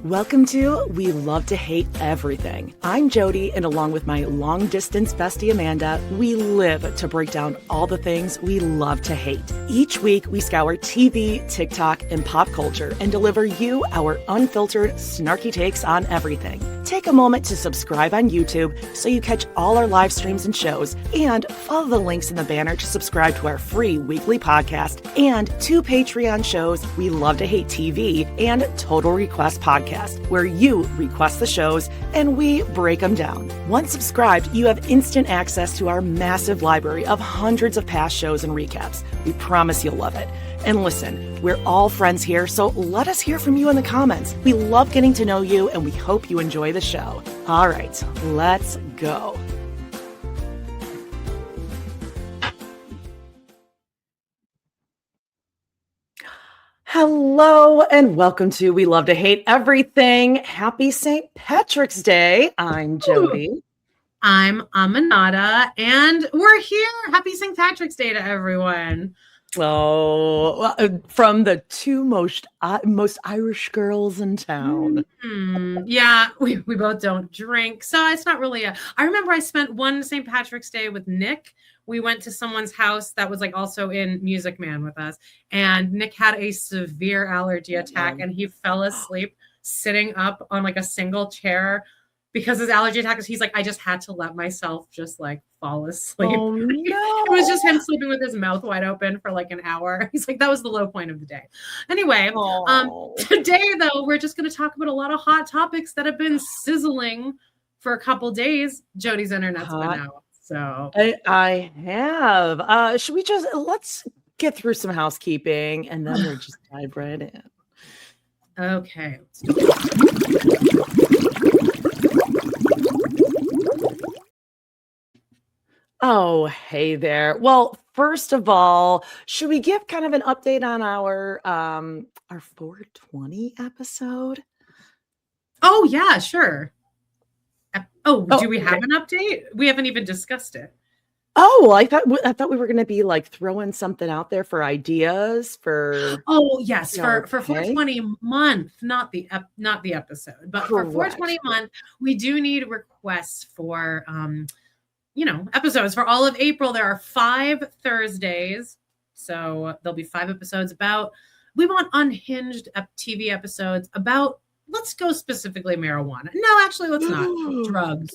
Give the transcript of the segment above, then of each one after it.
Welcome to We Love to Hate Everything. I'm Jody, and along with my long-distance bestie Amanda, we live to break down all the things we love to hate. Each week, we scour TV, TikTok, and pop culture and deliver you our unfiltered, snarky takes on everything. Take a moment to subscribe on YouTube so you catch all our live streams and shows, and follow the links in the banner to subscribe to our free weekly podcast and 2 Patreon shows, We Love to Hate TV and Total Request Podcast, where you request the shows and we break them down. Once subscribed, you have instant access to our massive library of hundreds of past shows and recaps. We promise you'll love it. And listen, we're all friends here, so let us hear from you in the comments. We love getting to know you, and we hope you enjoy the show. All right, let's go. Hello, and welcome to We Love to Hate Everything. Happy St. Patrick's Day. I'm Jody. I'm Aminata, and we're here. Happy St. Patrick's Day to everyone. Oh, from the 2 most Irish girls in town. Mm-hmm. Yeah, we both don't drink, so it's not really I remember I spent one St. Patrick's Day with Nick. We went to someone's house that was like also in Music Man with us, and Nick had a severe allergy attack, and he fell asleep sitting up on like a single chair because his allergy attack is. He's like, I just had to let myself just like fall asleep. Oh, no. It was just him sleeping with his mouth wide open for like an hour. He's like, that was the low point of the day. Anyway, today though, we're just going to talk about a lot of hot topics that have been sizzling for a couple days. Jody's internet's been out. So I have. Should we let's get through some housekeeping and then we'll just dive right in. Okay. Oh, hey there. Well, first of all, should we give kind of an update on our 420 episode? Oh, yeah, sure. Do we have an update? We haven't even discussed it. Oh, I thought we were going to be like throwing something out there for ideas for. Oh yes, for 420 month, not the episode, but Correct. For 420 month, we do need requests for episodes for all of April. There are 5 Thursdays, so there'll be 5 episodes about. We want unhinged TV episodes about. Let's go specifically marijuana. No, actually, let's not. Drugs.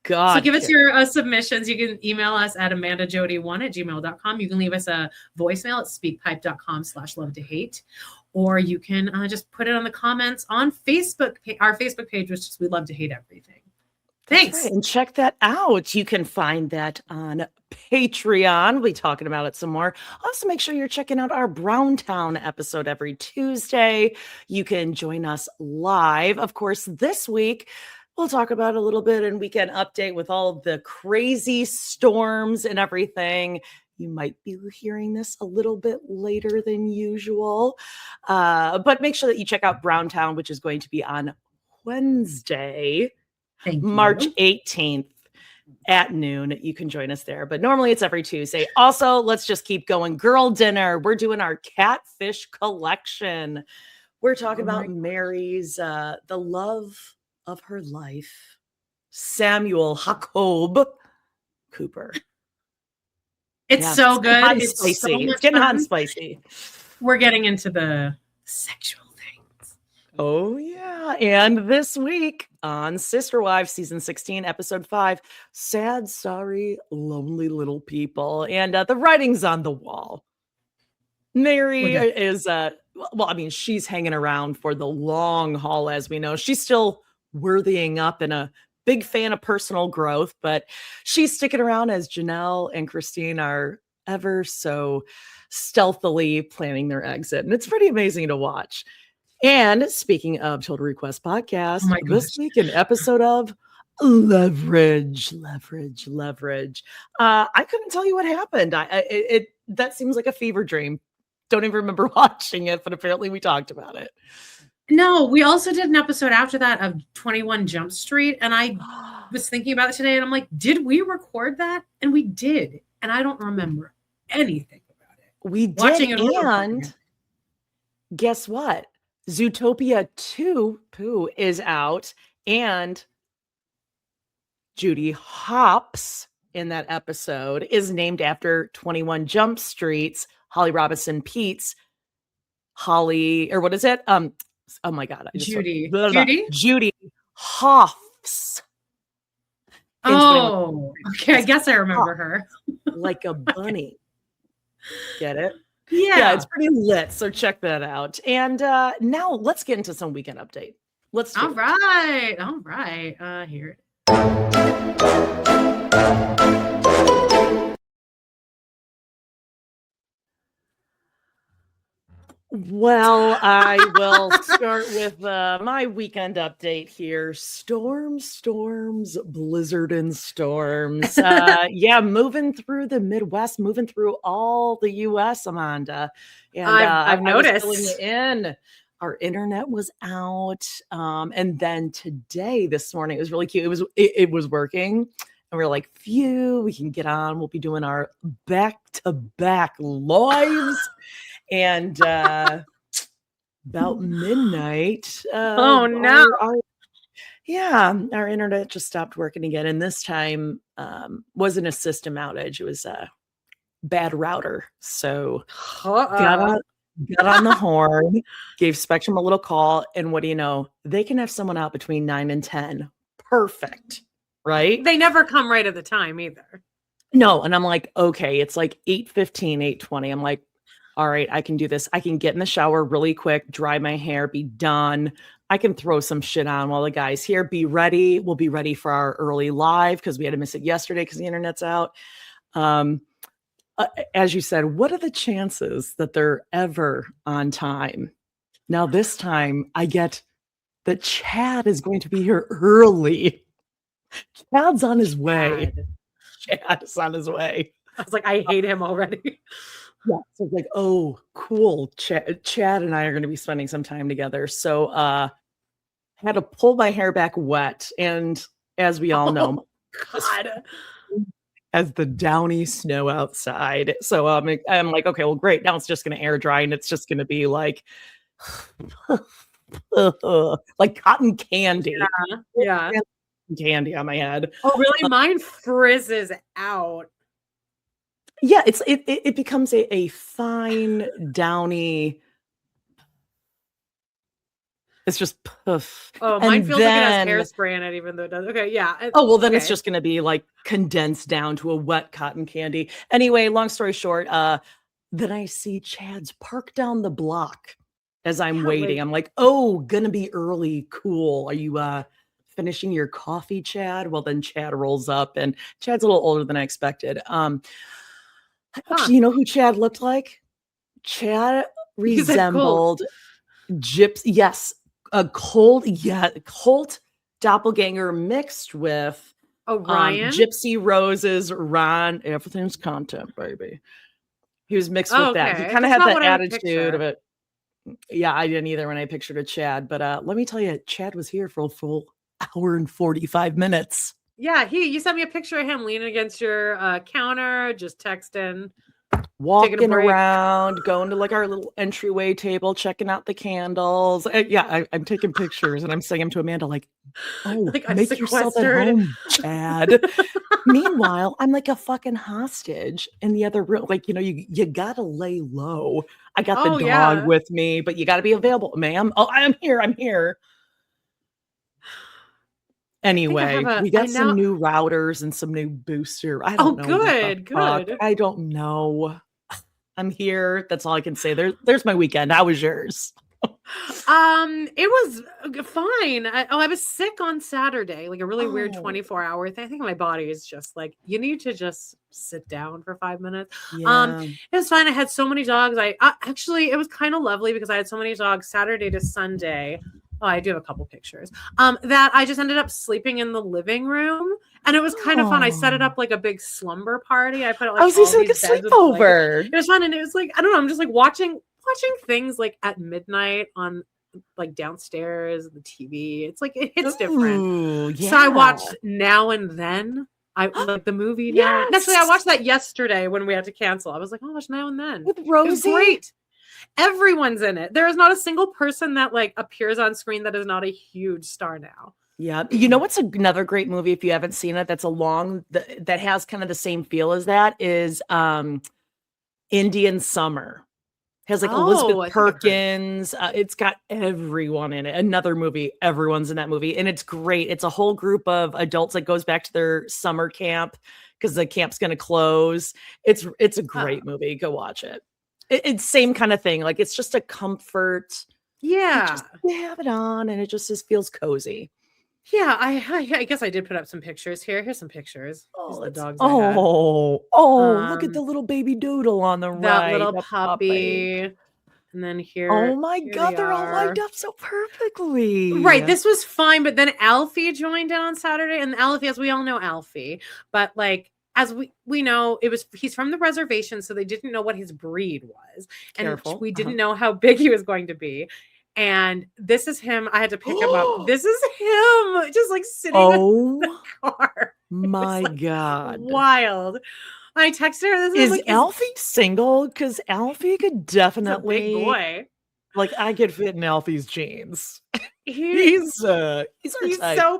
God. So give us your submissions. You can email us at amandajody1@gmail.com. You can leave us a voicemail at speakpipe.com/love-to-hate. Or you can just put it on the comments on Facebook, our Facebook page, which is We Love to Hate Everything. Thanks. Right. And check that out. You can find that on Patreon. We'll be talking about it some more. Also, make sure you're checking out our Browntown episode every Tuesday. You can join us live. Of course, this week, we'll talk about a little bit and weekend update with all the crazy storms and everything. You might be hearing this a little bit later than usual. But make sure that you check out Browntown, which is going to be on Wednesday. March 18th at noon. You can join us there, but normally it's every Tuesday. Also, let's just keep going. Girl dinner. We're doing our Catfish collection. We're talking about Mary's, the love of her life, Samuel Jacob Cooper. It's so good. Hot and spicy. It's getting hot and spicy. We're getting into the sexual things. Oh, yeah. And this week on Sister Wives, season 16, episode 5, Sad, Sorry, Lonely Little People. And the writing's on the wall. Mary is, she's hanging around for the long haul, as we know. She's still worthying up and a big fan of personal growth, but she's sticking around as Janelle and Christine are ever so stealthily planning their exit. And it's pretty amazing to watch. And speaking of Total Request Podcast, this week an episode of Leverage. I couldn't tell you what happened. That seems like a fever dream. Don't even remember watching it, but apparently we talked about it. No, we also did an episode after that of 21 Jump Street. And I was thinking about it today and I'm like, did we record that? And we did. And I don't remember anything about it. We did. And guess what? Zootopia 2 Pooh is out, and Judy Hopps in that episode is named after 21 Jump Street's Holly Robinson Pete's Holly, or what is it? Oh my God. Judy. Judy Hopps. Oh, okay. I guess I remember her. Like a bunny. Get it? Yeah, it's pretty lit. So check that out. And now let's get into some weekend update. Let's do All it. right. Here. Well, I will start with my weekend update here. Storms, blizzard and storms. Moving through the Midwest, moving through all the U.S., Amanda. And I've noticed. I was filling it in. Our internet was out. And then today, this morning, it was really cute. It was working. And we were like, phew, we can get on. We'll be doing our back-to-back lives. And about midnight. Oh no! Our internet just stopped working again, and this time wasn't a system outage; it was a bad router. So got on the horn, gave Spectrum a little call, and what do you know? They can have someone out between 9 and 10. Perfect, right? They never come right at the time either. No, and I'm like, okay, it's like 8:15, 8:20. I'm like, all right, I can do this. I can get in the shower really quick, dry my hair, be done. I can throw some shit on while the guy's here. Be ready. We'll be ready for our early live because we had to miss it yesterday because the internet's out. As you said, what are the chances that they're ever on time? Now, this time I get that Chad is going to be here early. Chad's on his way. Chad is on his way. I was like, I hate him already. Yeah, so it's like, oh, cool. Chad and I are going to be spending some time together. So had to pull my hair back wet. And as we all know, God, as the downy snow outside. So I'm like, okay, well, great. Now it's just going to air dry and it's just going to be like, like cotton candy. Yeah. Candy on my head. Oh, really? Mine frizzes out. Yeah, it becomes a fine, downy. It's just poof. Oh, mine feels like it has hairspray in it, even though it does. Okay, yeah. Oh, well, then it's just going to be like condensed down to a wet cotton candy. Anyway, long story short, then I see Chad's parked down the block as I'm waiting. I'm like, oh, gonna be early. Cool. Are you finishing your coffee, Chad? Well, then Chad rolls up, and Chad's a little older than I expected. Actually, you know who Chad looked like? Chad resembled Gypsy. Yes, a Colt doppelganger mixed with Ryan? Gypsy Rose's Ron. Everything's content, baby. He was mixed with that. He kind of had that attitude of it. Yeah, I didn't either when I pictured a Chad. But let me tell you, Chad was here for a full hour and 45 minutes. Yeah, you sent me a picture of him leaning against your counter, just texting. Walking around, going to like our little entryway table, checking out the candles. I'm taking pictures and I'm saying them to Amanda like, oh, like make yourself at home, Chad. Meanwhile, I'm like a fucking hostage in the other room. Like, you gotta lay low. I got the dog with me, but you gotta be available, ma'am. Oh, I'm here. Anyway, we got some new routers and some new booster. I don't know. Good. I don't know. I'm here. That's all I can say. There's my weekend. How was yours? It was fine. I was sick on Saturday, like a really weird 24-hour thing. I think my body is just like, you need to just sit down for 5 minutes. Yeah. It was fine. I had so many dogs. Actually, it was kind of lovely because I had so many dogs Saturday to Sunday. Oh, I do have a couple pictures. That I just ended up sleeping in the living room, and it was kind of fun. I set it up like a big slumber party. I put it like, like a sleepover. It was fun, and it was like, I don't know. I'm just like watching things like at midnight on like downstairs the TV. It's like it hits different. Yeah. So I watched Now and Then. I like the movie. Yes. Actually, I watched that yesterday when we had to cancel. I was like, oh, watch Now and Then with Rosie. It was great. Everyone's in it. There is not a single person that like appears on screen that is not a huge star now. Yeah. You know what's another great movie if you haven't seen it that's that has kind of the same feel as that is Indian Summer. Has like Elizabeth Perkins. It's got everyone in it. Another movie, everyone's in that movie. And it's great. It's a whole group of adults that goes back to their summer camp because the camp's going to close. It's a great movie. Go watch it. It's same kind of thing. Like it's just a comfort. Yeah. You have it on and it just feels cozy. Yeah, I guess I did put up some pictures here. Here's some pictures. Oh, the dogs. Look at the little baby doodle on the right. That little puppy. And then here. Oh my God, they're all lined up so perfectly. Right. This was fine, but then Alfie joined in on Saturday. And Alfie, as we all know, Alfie. But like, as we know, he's from the reservation, so they didn't know what his breed was. And we didn't know how big he was going to be. And this is him. I had to pick him up. This is him just like sitting in the car. My God. Wild. I texted her. Is like, Alfie single? Because Alfie could definitely. He's a big boy. Like I could fit in Alfie's jeans. He's so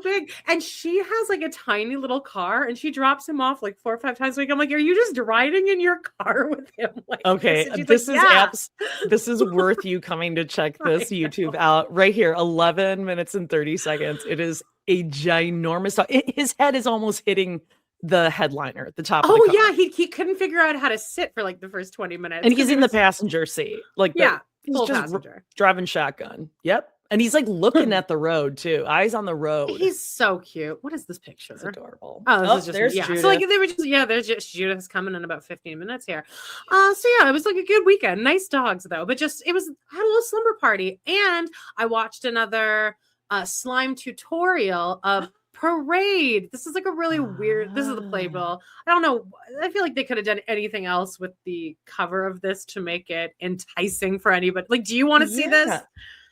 big. And she has like a tiny little car and she drops him off like 4 or 5 times a week. I'm like, are you just riding in your car with him? Like, okay, this is worth you coming to check this YouTube out right here. 11 minutes and 30 seconds. It is a ginormous dog. His head is almost hitting the headliner at the top of the car. Yeah, he couldn't figure out how to sit for like the first 20 minutes. And he's in the passenger seat. Like he's full just passenger. Driving shotgun. Yep. And he's like looking at the road too. Eyes on the road. He's so cute. What is this picture? It's adorable. Oh, this is just, there's Judith. So like there's just Judith's coming in about 15 minutes here. It was like a good weekend. Nice dogs though, but I had a little slumber party and I watched another slime tutorial of Parade. This is like a really weird. This is the playbill. I don't know. I feel like they could have done anything else with the cover of this to make it enticing for anybody. Like, do you want to see this?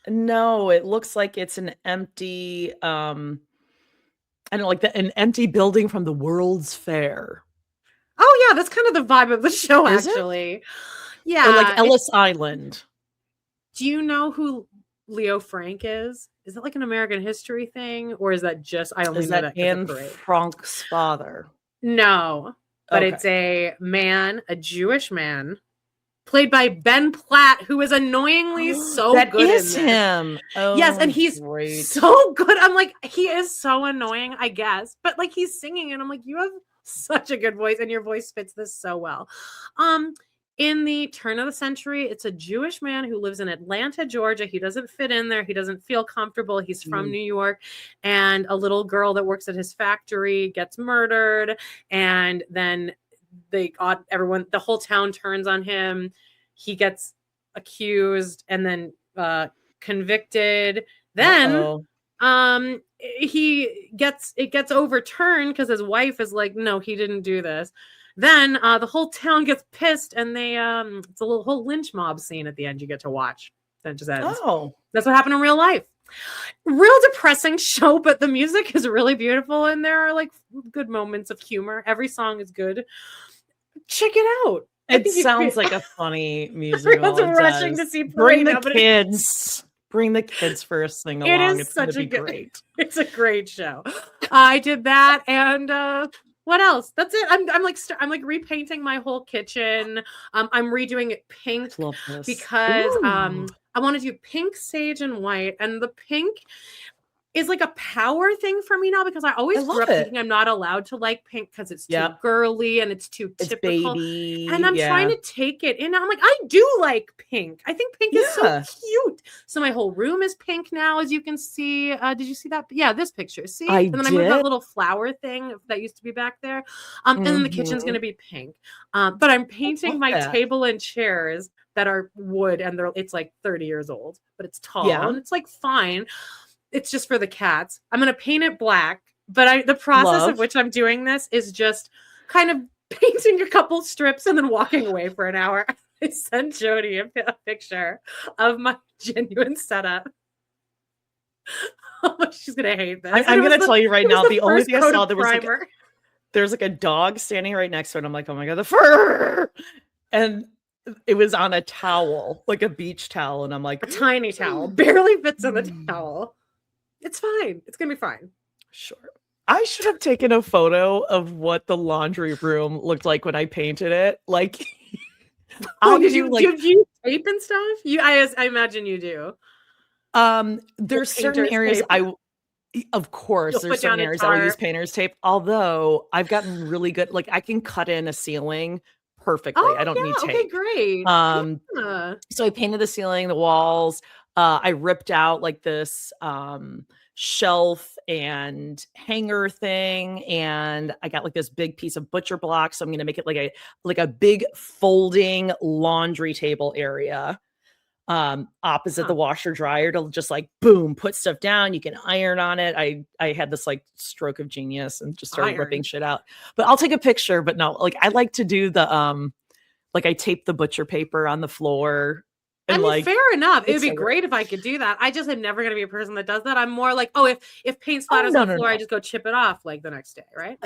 No, it looks like it's an empty, I don't know, like an empty building from the World's Fair. Oh yeah, that's kind of the vibe of the show, actually. Yeah, or like Ellis Island. Do you know who Leo Frank is? Is that like an American history thing, or is that just I only know that Anne Frank's father? No, but it's a Jewish man. Played by Ben Platt, who is annoyingly so that good. That is him. Oh, yes, and he's so good. I'm like, he is so annoying, I guess. But like he's singing, and I'm like, you have such a good voice, and your voice fits this so well. In the turn of the century, it's a Jewish man who lives in Atlanta, Georgia. He doesn't fit in there. He doesn't feel comfortable. He's from New York. And a little girl that works at his factory gets murdered. And then the whole town turns on him. He gets accused and then convicted. Then it gets overturned because his wife is like, no, he didn't do this. Then the whole town gets pissed and they it's a whole lynch mob scene at the end you get to watch. That just ends. Oh, that's what happened in real life. Real depressing show, but the music is really beautiful and there are like good moments of humor. Every song is good. Check it out. It sounds like a funny musical. Everyone's rushing to see Parade. Bring the kids for a sing along. It is such a great. It's a great show. I did that and what else? That's it. I'm like repainting my whole kitchen. I'm redoing it pink because I want to do pink, sage, and white. And the pink is like a power thing for me now because I always grew up thinking I'm not allowed to like pink because it's too girly and it's too typical. Baby. And I'm trying to take it in. I'm like, I do like pink. I think pink is so cute. So my whole room is pink now, as you can see. Did you see that? Yeah, this picture. See? And then I moved that little flower thing that used to be back there. And then the kitchen's going to be pink. But I'm painting my table and chairs that are wood and it's like 30 years old, but it's tall and it's like fine. It's just for the cats. I'm going to paint it black, but the process of which I'm doing this is just kind of painting a couple strips and then walking away for an hour. I sent Jody a picture of my genuine setup. Oh, she's going to hate this. I'm going to tell you right now, the only thing I saw, there's like a dog standing right next to it. I'm like, oh my God, the fur. And it was on a towel, like a beach towel. And I'm like, a tiny towel, barely fits in the towel. It's fine. It's going to be fine. Sure. I should have taken a photo of what the laundry room looked like when I painted it. Like, did you tape and stuff? I imagine you do. There's certain areas of course, there's certain areas I will use painter's tape. Although I've gotten really good, like I can cut in a ceiling perfectly. I don't need tape. Okay, great. So I painted the ceiling, the walls. I ripped out like this shelf and hanger thing, and I got like this big piece of butcher block. So I'm gonna make it like a big folding laundry table area. Opposite the washer dryer to just like boom, put stuff down. You can iron on it. I had this like stroke of genius and just started ripping shit out. But I'll take a picture. But no, like I like to do the like I tape the butcher paper on the floor. And I mean, fair enough. It would be great if I could do that. I just am never going to be a person that does that. I'm more like, if paint splatters on the floor, I just go chip it off like the next day, right?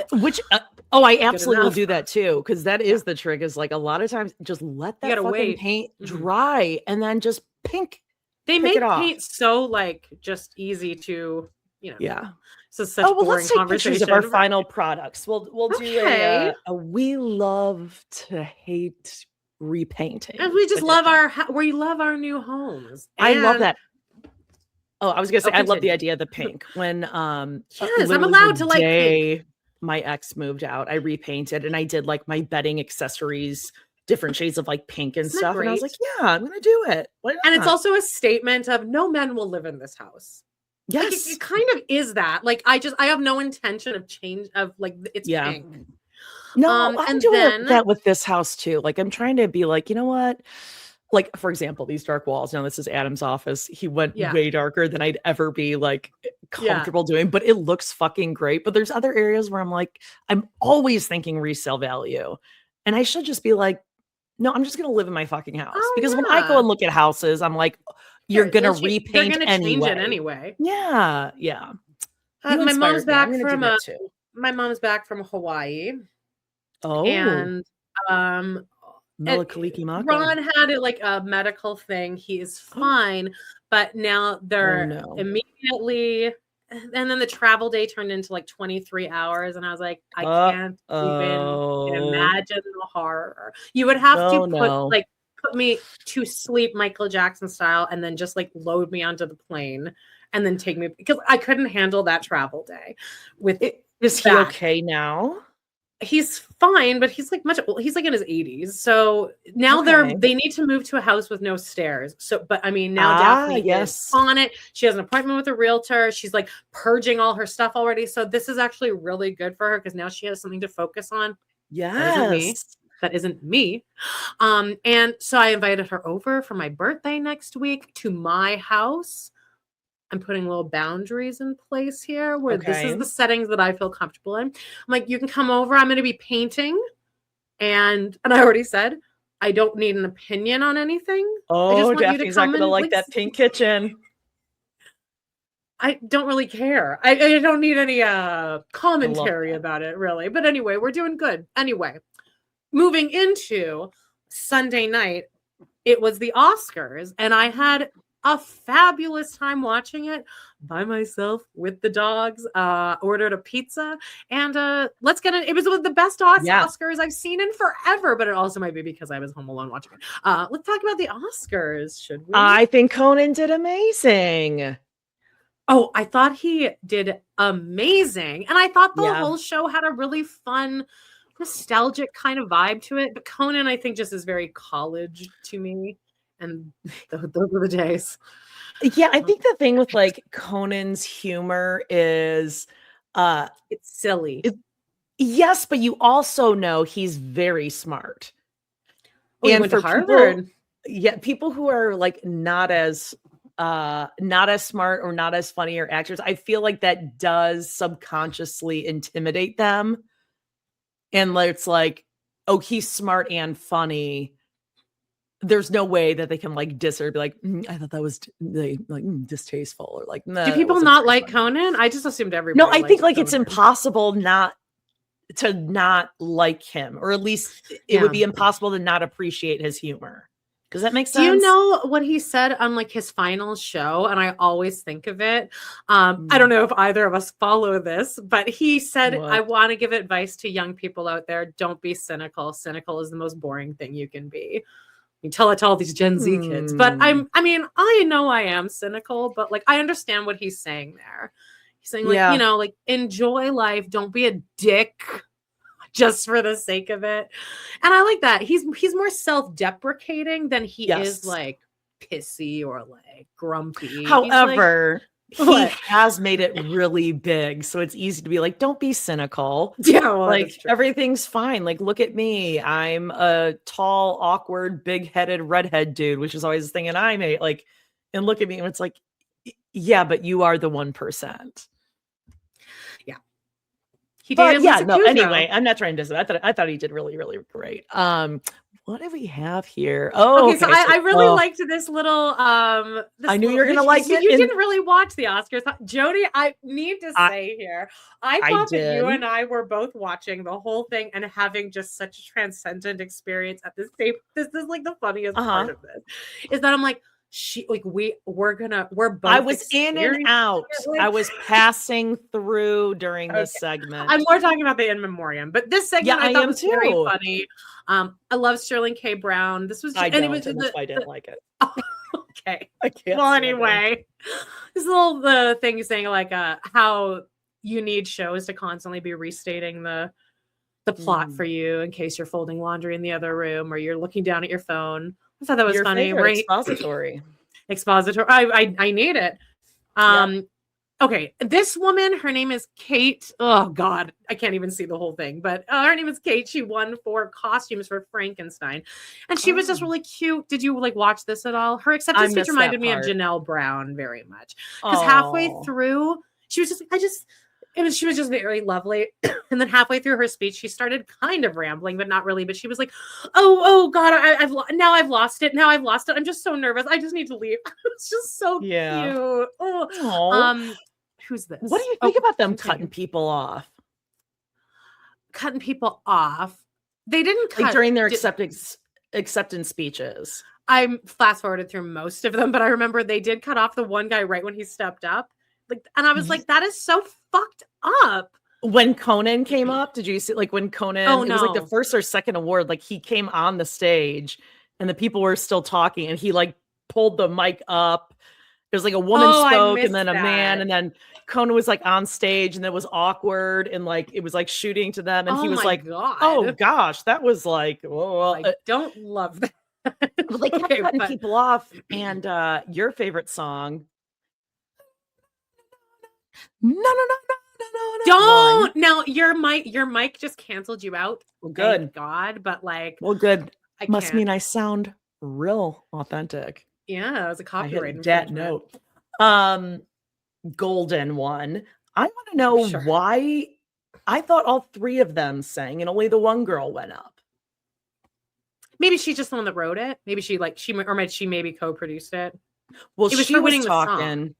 I absolutely will do that too, because that is the trick. Is like a lot of times just let that fucking paint dry and then just They make paint so like just easy to, Yeah. So such boring let's take conversation pictures of our final products. We'll do a we love to hate repainting, and we just love we love our new homes. I love that. I was gonna say I love the idea of the pink. When I'm allowed to like pink. My ex moved out, I repainted and I did like my bedding accessories, different shades of like pink and stuff. And I was like, yeah, I'm gonna do it. And it's also a statement of no men will live in this house. Yes, like it kind of is that. Like I have no intention of change of like it's pink. No, I'm doing that with this house too. Like I'm trying to be like, you know what? Like, for example, these dark walls. Now, this is Adam's office. He went way darker than I'd ever be like comfortable doing, but it looks fucking great. But there's other areas where I'm like, I'm always thinking resale value. And I should just be like, no, I'm just going to live in my fucking house. Because when I go and look at houses, I'm like, you're going to repaint they're gonna change it anyway. Yeah. Yeah. My mom's back from Hawaii. Oh, and Ron had it like a medical thing. He is fine, but now they're immediately, and then the travel day turned into like 23 hours, and I was like, I can't even imagine the horror. You would have to put me to sleep Michael Jackson style, and then just like load me onto the plane, and then take me, because I couldn't handle that travel day. Is he okay now? He's fine, but he's like he's like in his 80s. So now they need to move to a house with no stairs. So, but I mean, now Daphne is on it. She has an appointment with a realtor. She's like purging all her stuff already. So this is actually really good for her because now she has something to focus on. Yes. That isn't me. And so I invited her over for my birthday next week to my house. I'm putting little boundaries in place here where this is the settings that I feel comfortable in. I'm like, you can come over. I'm going to be painting. And I already said, I don't need an opinion on anything. Oh, Daphne's not going to like that pink kitchen. I don't really care. I don't need any commentary about it, really. But anyway, we're doing good. Anyway, moving into Sunday night, it was the Oscars. And I had a fabulous time watching it by myself with the dogs. Ordered a pizza, and let's get it. It was the best Oscars I've seen in forever, but it also might be because I was home alone watching it. Let's talk about the Oscars, should we? I think Conan did amazing. Oh, I thought he did amazing, and I thought the whole show had a really fun, nostalgic kind of vibe to it. But Conan, I think, just is very college to me. And those are the days. Yeah, I think the thing with like Conan's humor is it's silly. Yes, but you also know he's very smart. And went to Harvard. People who are like not as smart or not as funny or actors, I feel like that does subconsciously intimidate them. And it's like, oh, he's smart and funny. There's no way that they can like diss or be like, I thought that was distasteful, or like, no. Do people not like Conan? I just assumed everybody. No, I think like Conan. It's impossible not to not like him, or at least it would be impossible to not appreciate his humor. Does that make sense? Do you know what he said on like his final show? And I always think of it. I don't know if either of us follow this, but he said, I want to give advice to young people out there. Don't be cynical. Cynical is the most boring thing you can be. You tell it to all these Gen Z kids, but I know I am cynical, but like, I understand what he's saying there. He's saying like, you know, like enjoy life. Don't be a dick just for the sake of it. And I like that. He's more self-deprecating than he is like pissy or like grumpy. However, he has made it really big, so it's easy to be like, don't be cynical. Yeah, well, like everything's fine. Like, look at me. I'm a tall, awkward, big-headed redhead dude, which is always the thing. And I made like, and look at me. And it's like, yeah, but you are the 1%. Yeah. He did. Anyway, I'm not trying to. I thought he did really, really great. What do we have here? Okay, so I really liked this little. I knew you were gonna like it. You didn't really watch the Oscars, Jody. I need to say here, I thought that you and I were both watching the whole thing and having just such a transcendent experience at this stage. This is like the funniest part of this, is that I'm like, we're both. I was in and out. I was passing through during this segment. I'm more talking about the in memoriam, but this segment I thought was very funny. I love Sterling K. Brown. This was, I didn't like it. Okay. I can't. Well, anyway, this little thing saying like how you need shows to constantly be restating the plot for you in case you're folding laundry in the other room or you're looking down at your phone. I thought that was funny. Right? Expository. I need it. Okay. This woman, her name is Kate. Oh God, I can't even see the whole thing, but her name is Kate. She won 4 costumes for Frankenstein, and she was just really cute. Did you like watch this at all? Her acceptance speech reminded me of Janelle Brown very much, because halfway through she was just she was just very lovely. And then halfway through her speech, she started kind of rambling, but not really. But she was like, oh God, I've lost it. Now I've lost it. I'm just so nervous. I just need to leave. It's just so cute. Oh. Who's this? What do you think about them cutting people off? Cutting people off? They didn't cut during their acceptance speeches. I'm fast forwarded through most of them, but I remember they did cut off the one guy right when he stepped up. Like, and I was like, that is so fucked up. When Conan came up, did you see like when Conan, it was like the first or second award, like he came on the stage and the people were still talking and he like pulled the mic up. It was like a woman spoke and then a man, and then Conan was like on stage and it was awkward and like it was like shooting to them and he was like, God. Oh gosh, that was like, whoa. I don't love that. But they kept cutting people off. And your favorite song. No. Don't. Now your mic just canceled you out. Well, good. Thank God, but like, well, good. Must mean I sound real authentic. Yeah, it was a copyright. That note. Golden one. I want to know why. I thought all 3 of them sang and only the one girl went up. Maybe she's just the one that wrote it. Maybe she maybe co-produced it. Well, she was talking.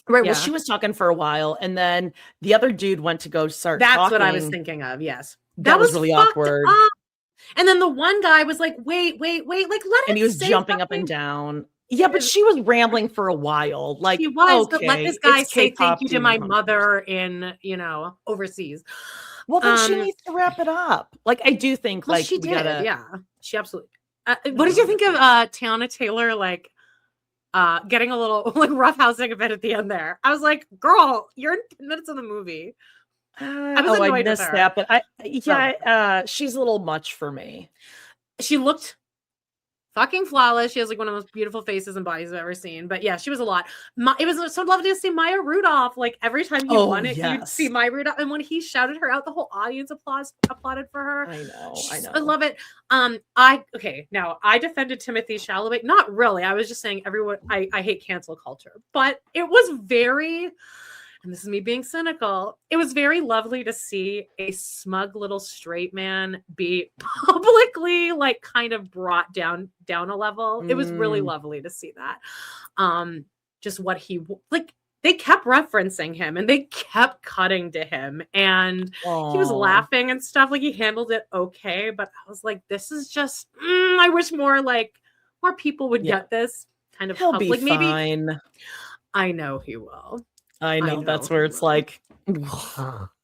Right. Yeah. Well, she was talking for a while, and then the other dude went to go start That's talking. what I was thinking of. Yes. That was really awkward. Up. And then the one guy was like, wait, like let him. And he was jumping up and down. Yeah, but she was rambling for a while. Like she was, but let this guy say thank you to my mother in, overseas. Well, then she needs to wrap it up. Like I do think like she did. Yeah, she absolutely. What did you think of Tiana Taylor like getting a little like roughhousing a bit at the end there? I was like, girl, you're in 10 minutes of the movie. I was annoyed with her. That, but she's a little much for me. She looked fucking flawless. She has like one of the most beautiful faces and bodies I've ever seen. But yeah, she was a lot. It was so lovely to see Maya Rudolph. Like every time he won it, you'd see Maya Rudolph. And when he shouted her out, the whole audience applauded for her. I know. I love it. Now I defended Timothy Chalamet. Not really. I was just saying everyone. I hate cancel culture, but it was very. And this is me being cynical. It was very lovely to see a smug little straight man be publicly like kind of brought down a level. It was really lovely to see that. Just what he like. they kept referencing him and they kept cutting to him, and he was laughing and stuff. Like, he handled it okay, but I was like, this is just, I wish more people would get this kind of He'll public. be Maybe fine. I know he will. I know that's where it's like,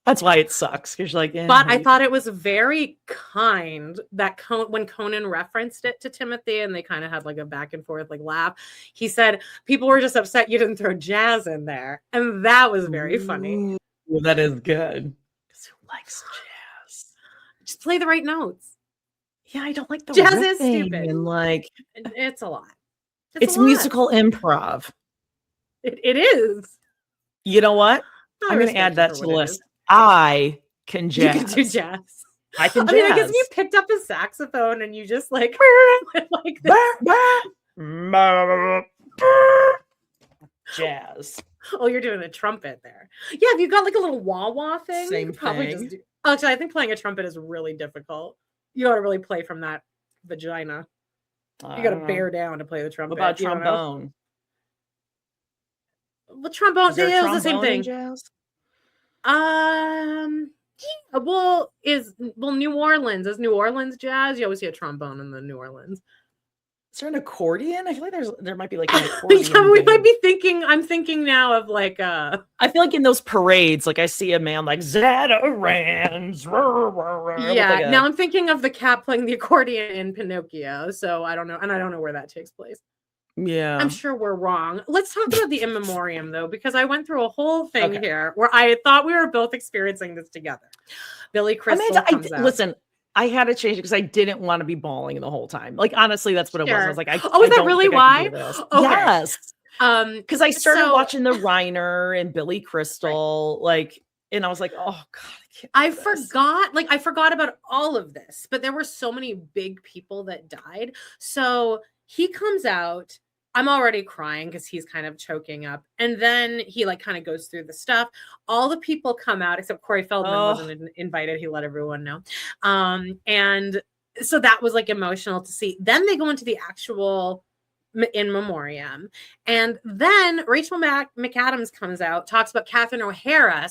that's why it sucks. Because you're like, but I thought it was very kind that when Conan referenced it to Timothy and they kind of had like a back and forth like laugh, he said people were just upset you didn't throw jazz in there, and that was very funny. Well, that is good. Because who likes jazz? Just play the right notes. Yeah, I don't like the jazz is stupid, and like it's a lot. It's musical improv. It is. You know what? I'm going to add that to the list. I can jazz. You can do jazz. I can jazz. I guess if you picked up a saxophone and you just like jazz. Oh, you're doing a trumpet there. Yeah, if you got like a little wah-wah thing, same probably thing. just do. Actually, I think playing a trumpet is really difficult. You got to really play from that vagina. You got to bear down to play the trumpet. What about trombone? Well, trombone is the same thing. Jazz? Yeah, New Orleans is New Orleans jazz. You always see a trombone in the New Orleans. Is there an accordion? I feel like there might be like an accordion. Yeah, we might be thinking. I'm thinking now of like I feel like in those parades, like I see a man like Zatarans. Yeah. Now I'm thinking of the cat playing the accordion in Pinocchio. So I don't know, and I don't know where that takes place. Yeah, I'm sure we're wrong. Let's talk about the in memoriam though, because I went through a whole thing here where I thought we were both experiencing this together. Billy Crystal comes out. Listen, I had to change it because I didn't want to be bawling the whole time. Like, honestly, that's what it was. I was like, is that really why? Okay. Yes. Because I started watching the Reiner and Billy Crystal, and I was like, oh God, I forgot about all of this, but there were so many big people that died. So he comes out. I'm already crying because he's kind of choking up. And then he kind of goes through the stuff. All the people come out except Corey Feldman wasn't invited. He let everyone know. And so that was emotional to see. Then they go into the actual in memoriam. And then Rachel McAdams comes out, talks about Catherine O'Hara.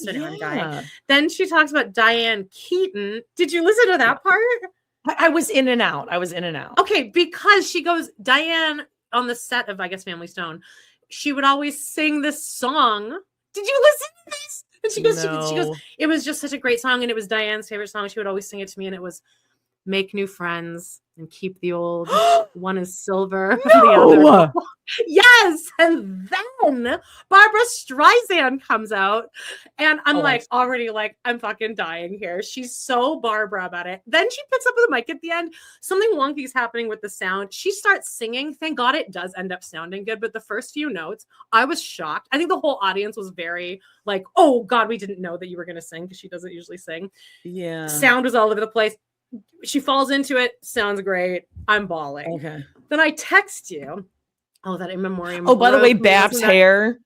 Then she talks about Diane Keaton. Did you listen to that part? I was in and out. Okay, because she goes, Diane, on the set of, I guess, Family Stone, she would always sing this song. Did you listen to this? And she goes, she goes, it was just such a great song, and it was Diane's favorite song. She would always sing it to me, and it was "Make New Friends and Keep the Old." One is silver. No! The other. Yes. And then Barbara Streisand comes out, and I'm I'm fucking dying here. She's so Barbara about it. Then she picks up the mic at the end. Something wonky is happening with the sound. She starts singing. Thank God it does end up sounding good. But the first few notes, I was shocked. I think the whole audience was very oh God, we didn't know that you were going to sing, because she doesn't usually sing. Yeah. Sound was all over the place. She falls into it. Sounds great. I'm bawling. Okay. Then I text you. Oh, that in memoriam. Oh, by the way, Bab's hair.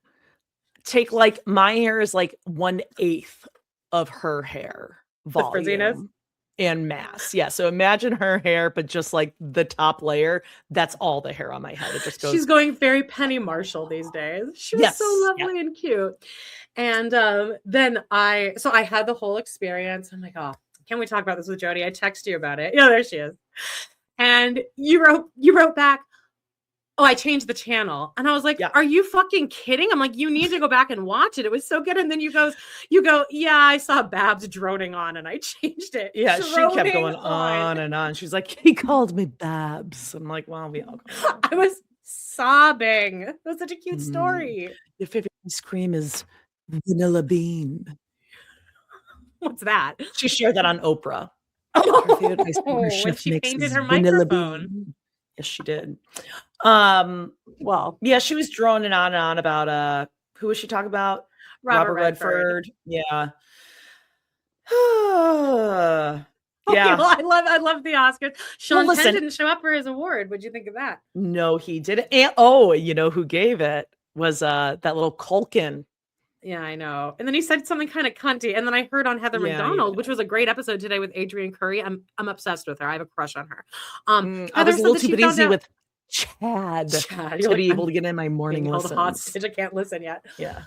Take my hair is 1/8 of her hair volume and mass. Yeah. So imagine her hair, but just the top layer. That's all the hair on my head. It just goes. She's going very Penny Marshall these days. She was so lovely and cute. And then I had the whole experience. I'm like, oh, can we talk about this with Jody? I text you about it. Yeah, there she is. And you wrote back, oh, I changed the channel. And I was like, are you fucking kidding? I'm like, you need to go back and watch it. It was so good. And then you go, yeah, I saw Babs droning on and I changed it. Yeah, she kept going on and on. She's like, he called me Babs. I'm like, well, we all go. I was sobbing. It was such a cute story. Your favorite ice cream is vanilla bean. What's that? She shared that on Oprah. When she painted her microphone. Bean. Yes, she did. Well, yeah, she was droning on and on about who was she talking about? Robert Redford. Yeah. Yeah. Well, I love the Oscars. Sean Penn didn't show up for his award. What'd you think of that? No, he didn't. And you know who gave it was that little Culkin. Yeah, I know. And then he said something kind of cunty. And then I heard on Heather McDonald, which was a great episode today with Adrienne Curry. I'm obsessed with her. I have a crush on her. I was a little too busy with Chad. Chad. To You're be like, able I'm to get in my morning being held listens. hostage. I can't listen yet. Yeah.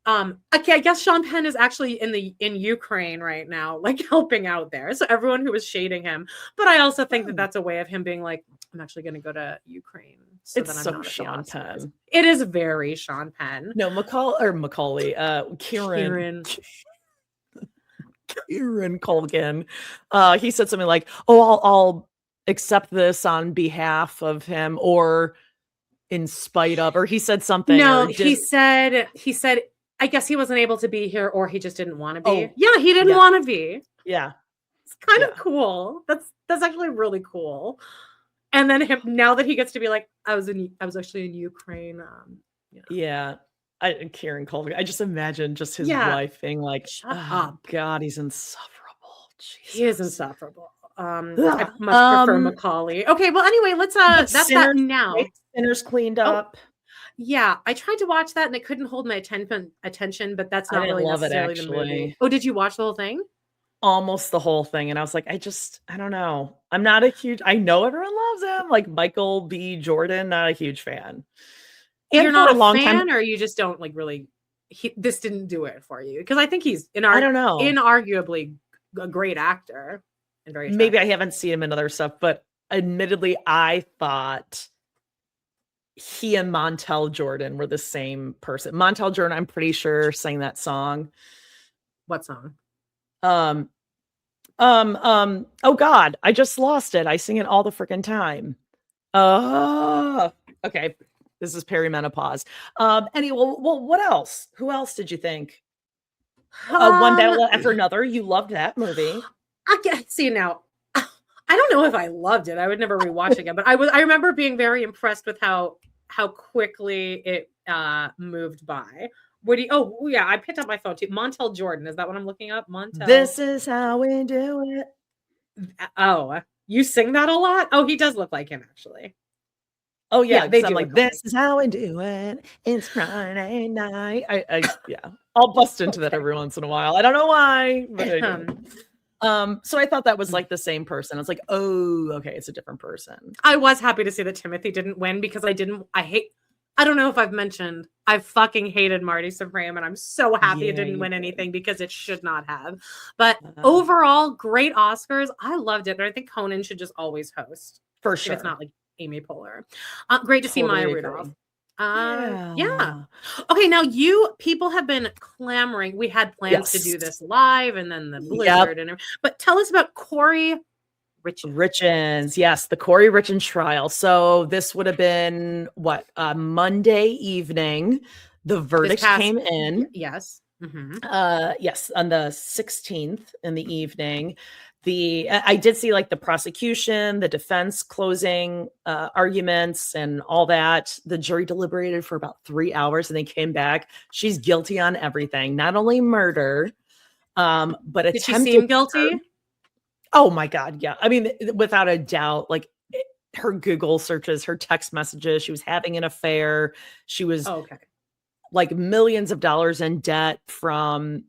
Okay, I guess Sean Penn is actually in Ukraine right now, like helping out there. So everyone who was shading him, but I also think that that's a way of him being like, I'm actually going to go to Ukraine, so It's that I'm so not Sean at the Oscars. Penn. It is very Sean Penn. No, Macaulay, Kieran Culkin. He said something like, "Oh, I'll accept this on behalf of him, or in spite of," or he said something. No, he said, I guess he wasn't able to be here, or he just didn't want to be. Oh, yeah, he didn't want to be. Yeah. It's kind of cool. That's actually really cool. And then now that he gets to be like, I was actually in Ukraine. Yeah. Kieran Culkin. I just imagine just his wife being like, shut up. God, he's insufferable. Jesus. He is insufferable. I much prefer Macaulay. Okay, well, anyway, let's that's that now. Sinners cleaned up. Yeah, I tried to watch that and it couldn't hold my attention, but that's not really necessarily the movie. Oh, did you watch the whole thing? Almost the whole thing, and I was like, I don't know. I'm not a huge. I know everyone loves him, like Michael B. Jordan. Not a huge fan. You're not a fan, or you just don't like really. This didn't do it for you, because I think he's I don't know, inarguably a great actor and very. Maybe I haven't seen him in other stuff, but admittedly, I thought he and Montel Jordan were the same person. Montel Jordan, I'm pretty sure, sang that song. What song? Oh God, I just lost it. I sing it all the freaking time. Okay. This is perimenopause. Anyway, well, what else? Who else did you think? One Battle After Another. You loved that movie. I can see now. I don't know if I loved it. I would never rewatch it again, but I remember being very impressed with how quickly it moved by. Oh yeah, I picked up my phone too. Montel Jordan, is that what I'm looking up? Montel. This is how we do it. Oh, you sing that a lot? Oh, he does look like him actually. Oh yeah, they do. I'm like, this is how we do it. It's Friday night. I'll bust into that every once in a while. I don't know why, but I do. So I thought that was like the same person. I was like, oh, okay, it's a different person. I was happy to see that Timothy didn't win, because I don't know if I've mentioned, I fucking hated Marty Supreme, and I'm so happy it didn't win anything, because it should not have. But overall, great Oscars. I loved it, and I think Conan should just always host. For sure. If it's not like Amy Poehler. Great to see Maya Rudolph. Yeah. Okay, now people have been clamoring. We had plans to do this live, and then the blizzard but tell us about Kourie Richins. Yes, the Kourie Richins trial. So this would have been Monday evening. The verdict came in. Yes. Mm-hmm. Yes, on the 16th in the evening. I did see like the prosecution, the defense closing arguments and all that. The jury deliberated for about 3 hours and they came back. She's guilty on everything, not only murder, but did she seem guilty? Murder. Oh my God. Yeah. I mean, without a doubt, like her Google searches, her text messages, she was having an affair. She was like millions of dollars in debt from,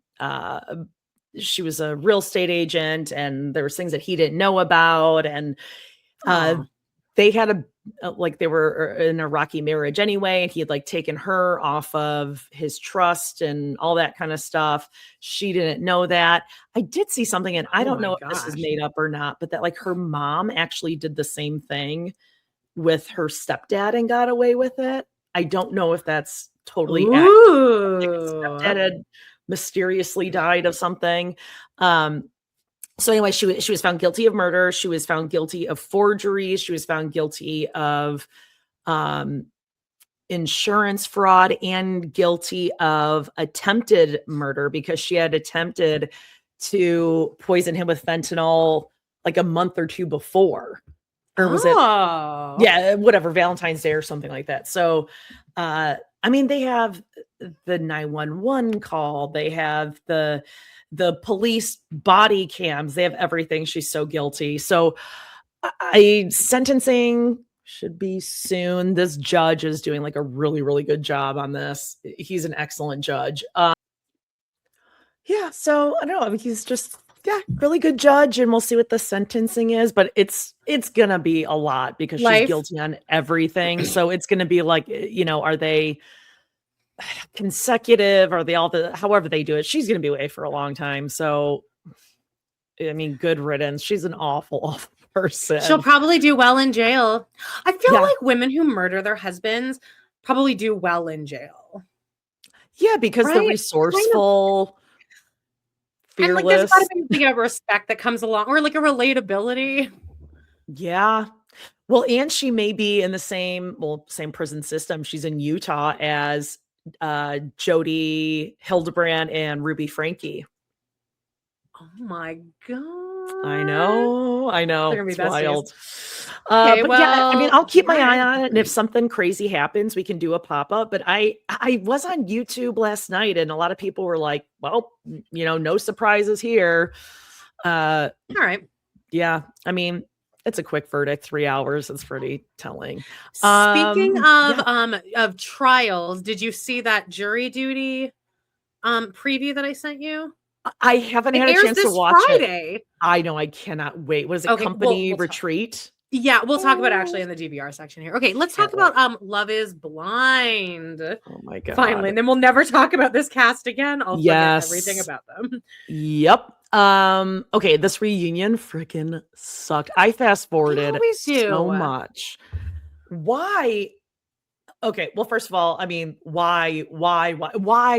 she was a real estate agent, and there was things that he didn't know about. And they had they were in a rocky marriage anyway. And he had like taken her off of his trust and all that kind of stuff. She didn't know that. I did see something, and I don't know if this is made up or not, but that like her mom actually did the same thing with her stepdad and got away with it. I don't know if that's totally accurate. Stepdad had mysteriously died of something. So anyway, she was found guilty of murder. She was found guilty of forgery. She was found guilty of insurance fraud and guilty of attempted murder, because she had attempted to poison him with fentanyl like a month or two before. Or was it? Whatever, Valentine's Day or something like that. So, I mean, they have the 911 call. They have the police body cams. They have everything. She's so guilty. So sentencing should be soon. This judge is doing like a really, really good job on this. He's an excellent judge. So I don't know. I mean, he's just Yeah, really good judge, and we'll see what the sentencing is, but it's gonna be a lot because she's Life. guilty on everything. So it's gonna be like, are they consecutive? Are they all however they do it? She's gonna be away for a long time. So I mean, good riddance. She's an awful, awful person. She'll probably do well in jail. I feel Yeah. like women who murder their husbands probably do well in jail. Yeah, because they're Right? resourceful, And like there's fearless. gotta be like a respect that comes along, or like a relatability. Yeah. Well, and she may be in the same prison system. She's in Utah as Jody Hildebrand and Ruby Frankie. Oh my god. I know. They're gonna be It's besties. wild. Okay, But yeah, I mean, I'll keep my eye alright. on it, and if something crazy happens, we can do a pop-up. But I was on YouTube last night, and a lot of people were like, well, no surprises here. All right. Yeah, I mean, it's a quick verdict, 3 hours. It's pretty telling. Speaking Yeah. of trials, did you see that jury duty preview that I sent you? I haven't It had a airs chance to this watch it. Friday. I know, I cannot wait. What is it? Okay, Company we'll talk. Retreat? Yeah, we'll talk about it actually in the DVR section here. Okay, let's talk Can't wait. about Love is Blind. Oh my god. Finally, and then we'll never talk about this cast again. I'll forget everything Yes. about them. Yep. Okay, this reunion freaking sucked. I fast forwarded always so do. much. Why? Okay, well, first of all, I mean, why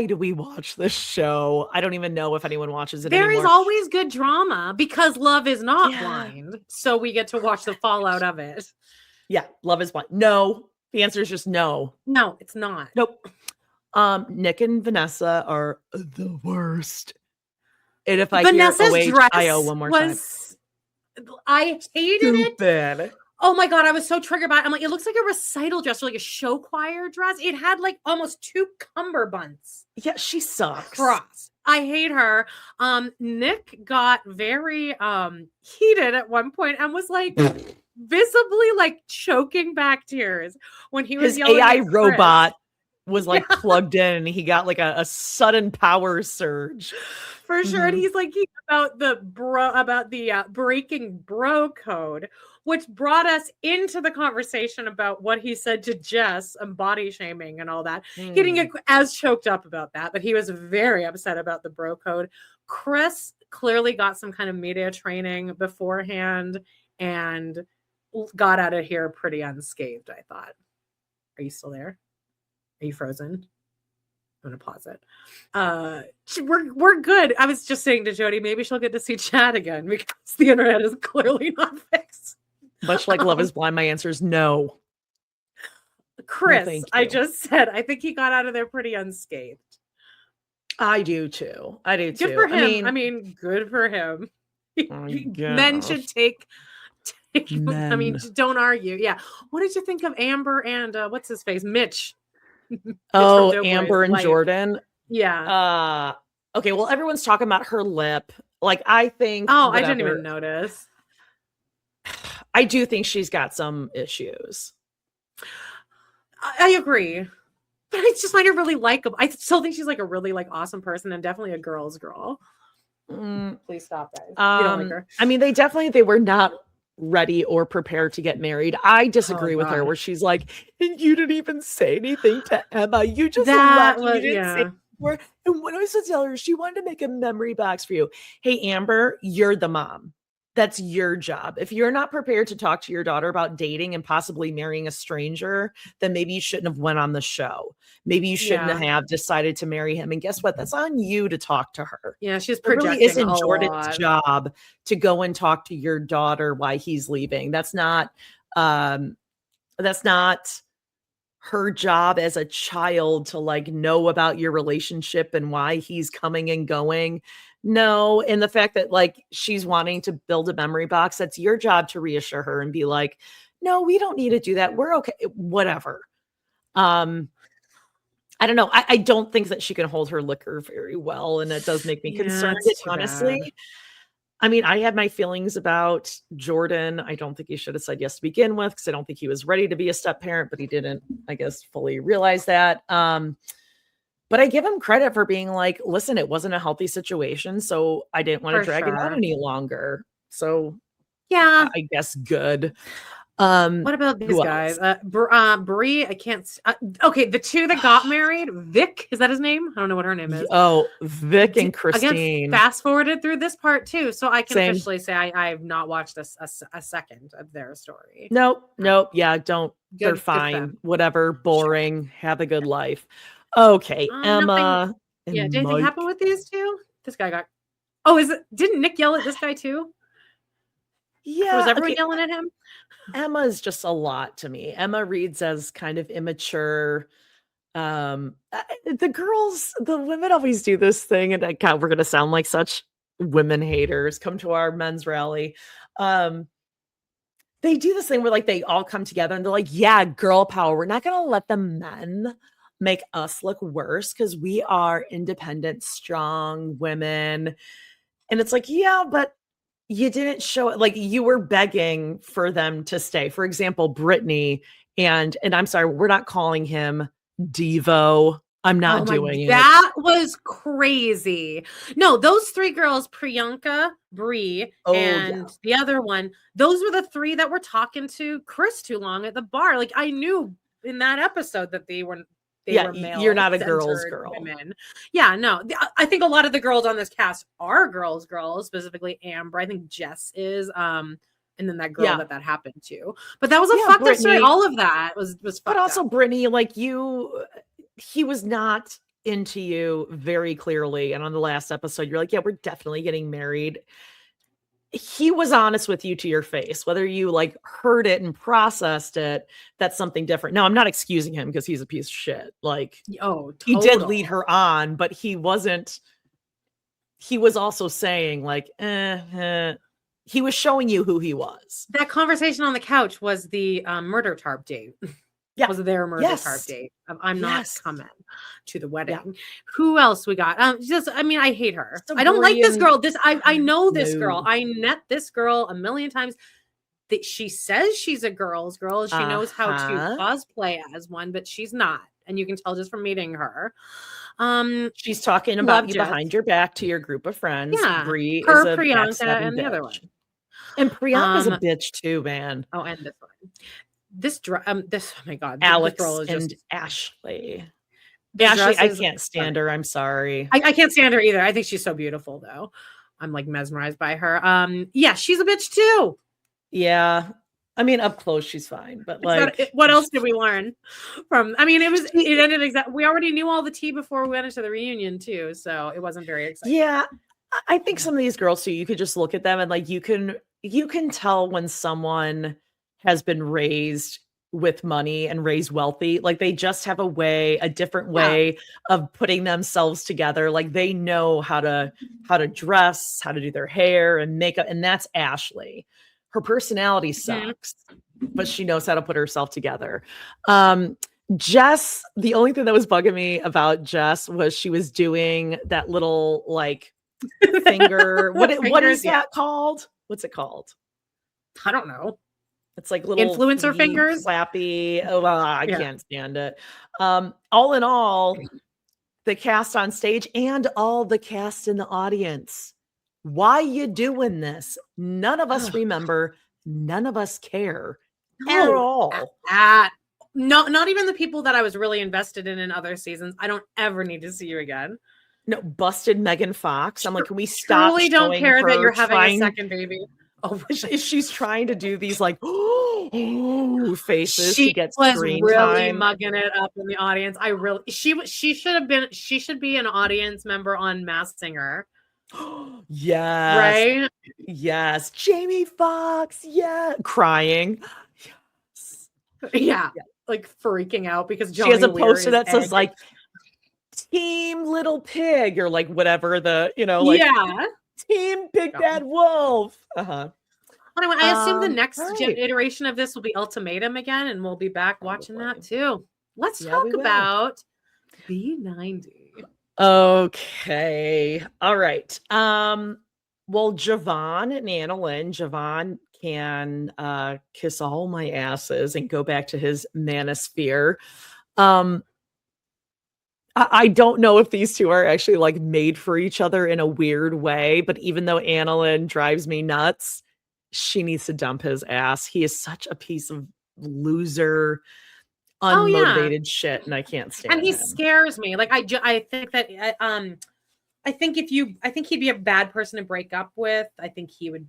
do we watch this show? I don't even know if anyone watches it There anymore. is always good drama because love is not Yeah. blind. So we get to watch the fallout of it. Yeah, Love is Blind. No, the answer is just no. No, it's not. Nope. Nick and Vanessa are the worst. And if I Vanessa's hear dress OHIO one more time. I hated it. Stupid. Oh my god, I was so triggered by it. I'm like, it looks like a recital dress or like a show choir dress. It had like almost 2 cummerbunds. Yeah, she sucks. Cross. I hate her. Nick got very heated at one point and was like visibly like choking back tears when he was His yelling AI at Chris. robot was like plugged in, and he got like a sudden power surge. For sure. And he's like about the breaking bro code, which brought us into the conversation about what he said to Jess and body shaming and all that. Getting as choked up about that, but he was very upset about the bro code. Chris clearly got some kind of media training beforehand and got out of here pretty unscathed, I thought. Are you still there? Are you frozen? I'm gonna pause it. We're good. I was just saying to Jody, maybe she'll get to see Chad again because the internet is clearly not fixed. Much like Love is Blind, my answer is no. Chris, thank I you. just said I think he got out of there pretty unscathed. I do too. Good for him. I mean, good for him. Men should take. I mean, don't argue. Yeah. What did you think of Amber and what's his face, Mitch? Oh, Amber and Jordan. Yeah. Okay. Well, everyone's talking about her lip. Like, I think. Oh, I didn't even notice. I do think she's got some issues. I agree, but I just find her really likable. I still think she's like a really like awesome person and definitely a girl's girl. Please stop, guys. You don't like her. I mean, they were not ready or prepared to get married. I disagree with her, where she's like, and you didn't even say anything to Emma. You just left. You didn't say anything. And when I was to tell her, she wanted to make a memory box for you. Hey, Amber, you're the mom. That's your job. If you're not prepared to talk to your daughter about dating and possibly marrying a stranger, then maybe you shouldn't have went on the show. Maybe you shouldn't have decided to marry him. And guess what? That's on you to talk to her. Yeah, she's projecting. It really isn't Jordan's lot. job to go and talk to your daughter why he's leaving. That's not her job as a child to like know about your relationship and why he's coming and going. No. And the fact that like she's wanting to build a memory box, that's your job to reassure her and be like, no, we don't need to do that. We're okay. Whatever. I don't know. I don't think that she can hold her liquor very well. And it does make me concerned, honestly. Bad. I mean, I had my feelings about Jordan. I don't think he should have said yes to begin with, because I don't think he was ready to be a step parent, but he didn't, I guess, fully realize that. But I give him credit for being like, listen, it wasn't a healthy situation, so I didn't want to For drag it out sure. any longer. So Yeah. I guess good. What about these Who guys? else? Brie, I can't. Okay, the two that got married, Vic, is that his name? I don't know what her name is. Oh, Vic and Again, Christine. fast forwarded through this part too, so I can Same. officially say I have not watched a second of their story. Nope. Yeah, don't. They're fine. Whatever. Boring. Sure. Have a good life. Okay, Emma Nothing. and Yeah, did anything Mike. happen with these two? This guy got. Oh, didn't Nick yell at this guy too? Yeah. Was everyone yelling at him? Emma is just a lot to me. Emma reads as kind of immature. The women always do this thing, and God, we're gonna sound like such women haters. Come to our men's rally. They do this thing where like they all come together and they're like, yeah, girl power. We're not gonna let the men make us look worse because we are independent, strong women. And it's like, yeah, but you didn't show it. Like you were begging for them to stay. For example, Brittany and I'm sorry, we're not calling him Devo. I'm not doing it. That was crazy. No, those three girls, Priyanka, Bree, and the other one, those were the three that were talking to Chris too long at the bar. Like I knew in that episode that they were male. You're not a girl's girl. Women. Yeah, no. I think a lot of the girls on this cast are girls, specifically Amber. I think Jess is. And then that girl that happened to. But that was a fucked up story. All of that was fucked But also, up. Brittany, like he was not into you very clearly. And on the last episode, you're like, yeah, we're definitely getting married. He was honest with you to your face, whether you like heard it and processed it. That's something different. Now, I'm not excusing him because he's a piece of shit. Like, he did lead her on, but he wasn't. He was also saying like, he was showing you who he was. That conversation on the couch was the murder tarp date. Yeah. Was their murder tarp date. I'm not coming to the wedding. Yeah. Who else we got? I hate her. I don't like this girl. I know this girl. I met this girl a million times. That she says she's a girl's girl. She knows how to cosplay as one, but she's not. And you can tell just from meeting her. She's talking about you behind your back to your group of friends. Yeah. Bree her, is a Priyanka, and the other one. And Priyanka's a bitch too, man. Oh, and this one. This oh my god, Alex this girl is and just Ashley. Ashley, I can't stand her. I'm sorry. I can't stand her either. I think she's so beautiful though. I'm like mesmerized by her. Yeah, she's a bitch too. Yeah. I mean, up close, she's fine. But like, what else did we learn from? I mean, it ended exactly. We already knew all the tea before we went into the reunion too, so it wasn't very exciting. Yeah, I think some of these girls too. You could just look at them and like you can tell when someone has been raised with money and raised wealthy. Like they just have a different way of putting themselves together. Like they know how to dress, how to do their hair and makeup, and that's Ashley. Her personality sucks, but she knows how to put herself together. Jess, the only thing that was bugging me about Jess was she was doing that little like finger. What is that called? What's it called? I don't know. It's like little influencer fingers, flappy. Oh, I can't stand it. All in all, the cast on stage and all the cast in the audience. Why you doing this? None of us remember. None of us care at all. No, not even the people that I was really invested in other seasons. I don't ever need to see you again. No, busted Megan Fox. I'm like, can we stop? Truly don't care that you're having a second baby. Oh, she's trying to do these like faces. She gets was screen really time. mugging it up in the audience. She should be an audience member on Masked Singer. Yes. Right? Yes. Jamie Foxx. Yeah. Crying. Yes. Yeah. Like freaking out because she has a poster that says like Team Little Pig or like whatever the, like Team Big Bad Wolf. Anyway, I assume the next iteration of this will be Ultimatum again, and we'll be back watching that too. Let's talk about B90. Okay. All right. Well, Javon and Annalyn. Javon can kiss all my asses and go back to his manosphere. I don't know if these two are actually like made for each other in a weird way, but even though Annalyn drives me nuts, she needs to dump his ass. He is such a piece of loser, Oh yeah, unmotivated shit, and I can't and stand he him. scares me. Like I think that I think I think he'd be a bad person to break up with. I think he would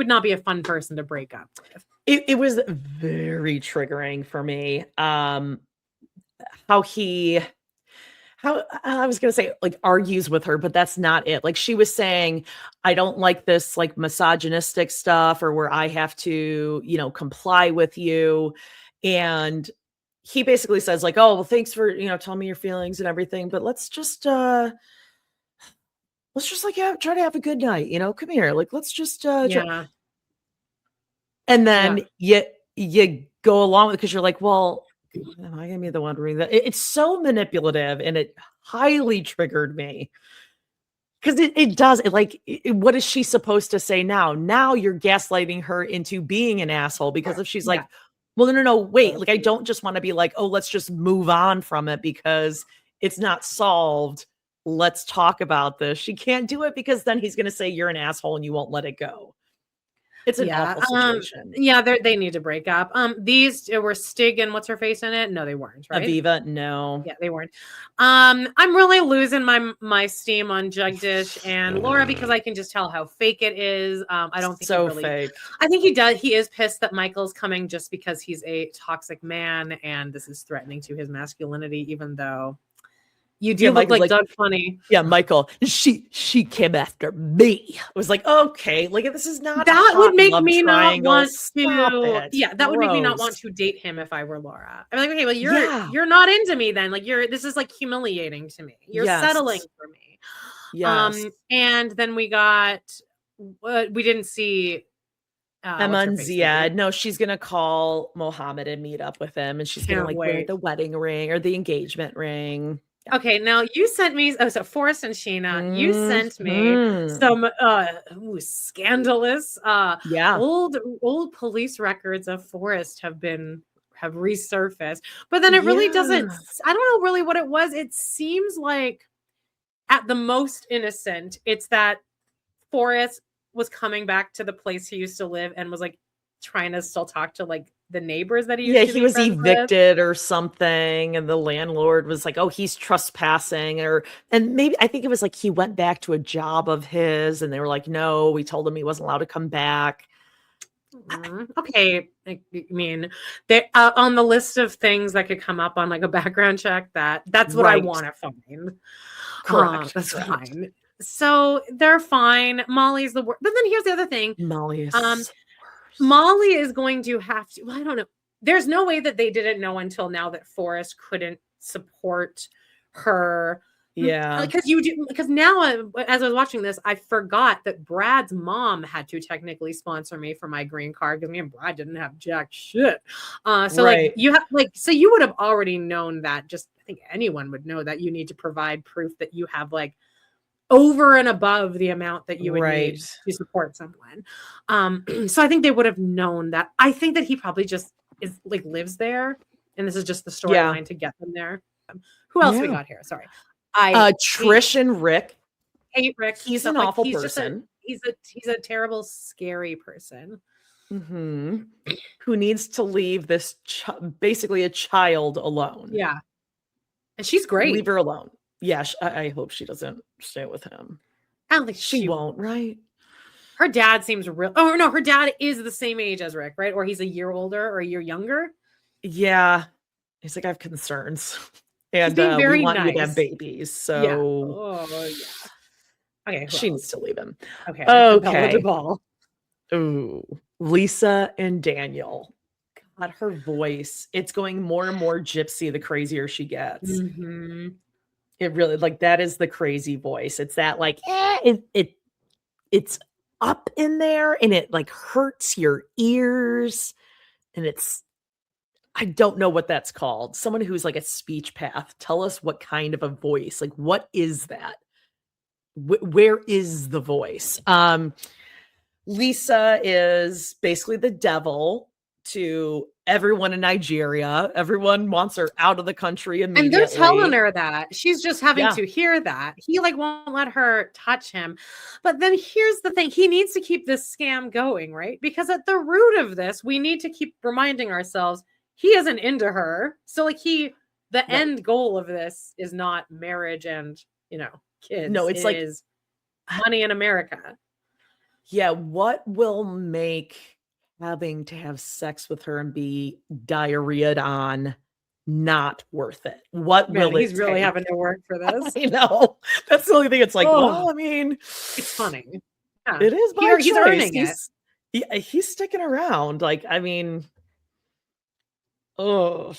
not be a fun person to break up with. It was very triggering for me. How he how I was gonna say like argues with her, but that's not it. Like she was saying, I don't like this like misogynistic stuff or where I have to, comply with you. And he basically says, like, oh, well, thanks for, telling me your feelings and everything, but let's just like try to have a good night, come here. Like, let's just try. Yeah, And yeah, then you go along with it because you're like, well, am I gonna be the one reading that? It's so manipulative and it highly triggered me. Because it does. What is she supposed to say now? Now you're gaslighting her into being an asshole because if she's like, yeah. well, no, wait, like I don't just want to be like, oh, let's just move on from it because it's not solved. Let's talk about this. She can't do it because then he's gonna say you're an asshole and you won't let it go. It's an Yeah. awful situation. Yeah, they need to break up. These were Stig and what's her face in it? No, they weren't, right? Aviva, no. Yeah, they weren't. I'm really losing my steam on Jagdish and Laura because I can just tell how fake it is. I don't think so fake. I think he does. He is pissed that Michael's coming just because he's a toxic man and this is threatening to his masculinity, even though you do look like Doug Funny. Yeah, Michael. She came after me. I was like, okay, like this is not that would make me not want to. Yeah, that would make me not want to date him if I were Laura. I'm like, okay, well, you're not into me then. Like this is like humiliating to me. You're settling for me. Yes. And then we didn't see Emma and Ziad. No, she's gonna call Mohammed and meet up with him, and she's gonna wear the wedding ring or the engagement ring. Okay, now you sent me so Forrest and Sheena, you sent me some scandalous old police records of Forrest have resurfaced. But then it really doesn't, I don't know really what it was. It seems like at the most innocent, it's that Forrest was coming back to the place he used to live and was like trying to still talk to like the neighbors that he was evicted or something, and the landlord was like, oh, he's trespassing, and maybe I think it was like he went back to a job of his and they were like, no, we told him he wasn't allowed to come back. Okay, I mean, they on the list of things that could come up on like a background check, that's what I want to find. Correct. That's fine. So they're fine. Molly's the worst. But then here's the other thing. Molly is going to have to, I don't know. There's no way that they didn't know until now that Forrest couldn't support her. Yeah. Because now, as I was watching this, I forgot that Brad's mom had to technically sponsor me for my green card because me and Brad didn't have jack shit. So you would have already known that. Just I think anyone would know that you need to provide proof that you have like over and above the amount that you would need to support someone. So I think they would have known that. I think that he probably just is like lives there, and this is just the storyline to get them there. Who else we got here? Sorry. Trish and Rick. Hate Rick. He's an awful person. He's a terrible, scary person. Mm-hmm. Who needs to leave this basically a child alone. Yeah. And she's great. Leave her alone. Yeah, I hope she doesn't stay with him. I don't think she won't, right? Her dad seems real. Oh, no, her dad is the same age as Rick, right? Or he's a year older or a year younger. Yeah. He's like, I have concerns. And we want you to have babies. So, yeah. Oh, yeah. Okay. She needs to leave him. Okay. Ooh, Lisa and Daniel. God, her voice. It's going more and more gypsy the crazier she gets. Mm-hmm. It really that is the crazy voice. It's that like it's up in there and it like hurts your ears, and I don't know what that's called. Someone who's like a speech path. Tell us what kind of a voice. Like what is that? Where is the voice? Lisa is basically the devil to everyone in Nigeria. Everyone wants her out of the country And immediately. they're telling her that. She's just having Yeah. to hear that. He like won't let her touch him. But then here's the thing. He needs to keep this scam going, right? Because at the root of this, we need to keep reminding ourselves he isn't into her. So like the end goal of this is not marriage and, kids. No, it's it like is money in America. Yeah, what will make having to have sex with her and be diarrheaed on not worth it? What Man, will it he's really take? having to work for this. I know. That's the only thing. It's like, Oh. well, I mean, It's funny. Yeah. it is my He's choice. earning it. He's sticking around. Like, I mean, oh,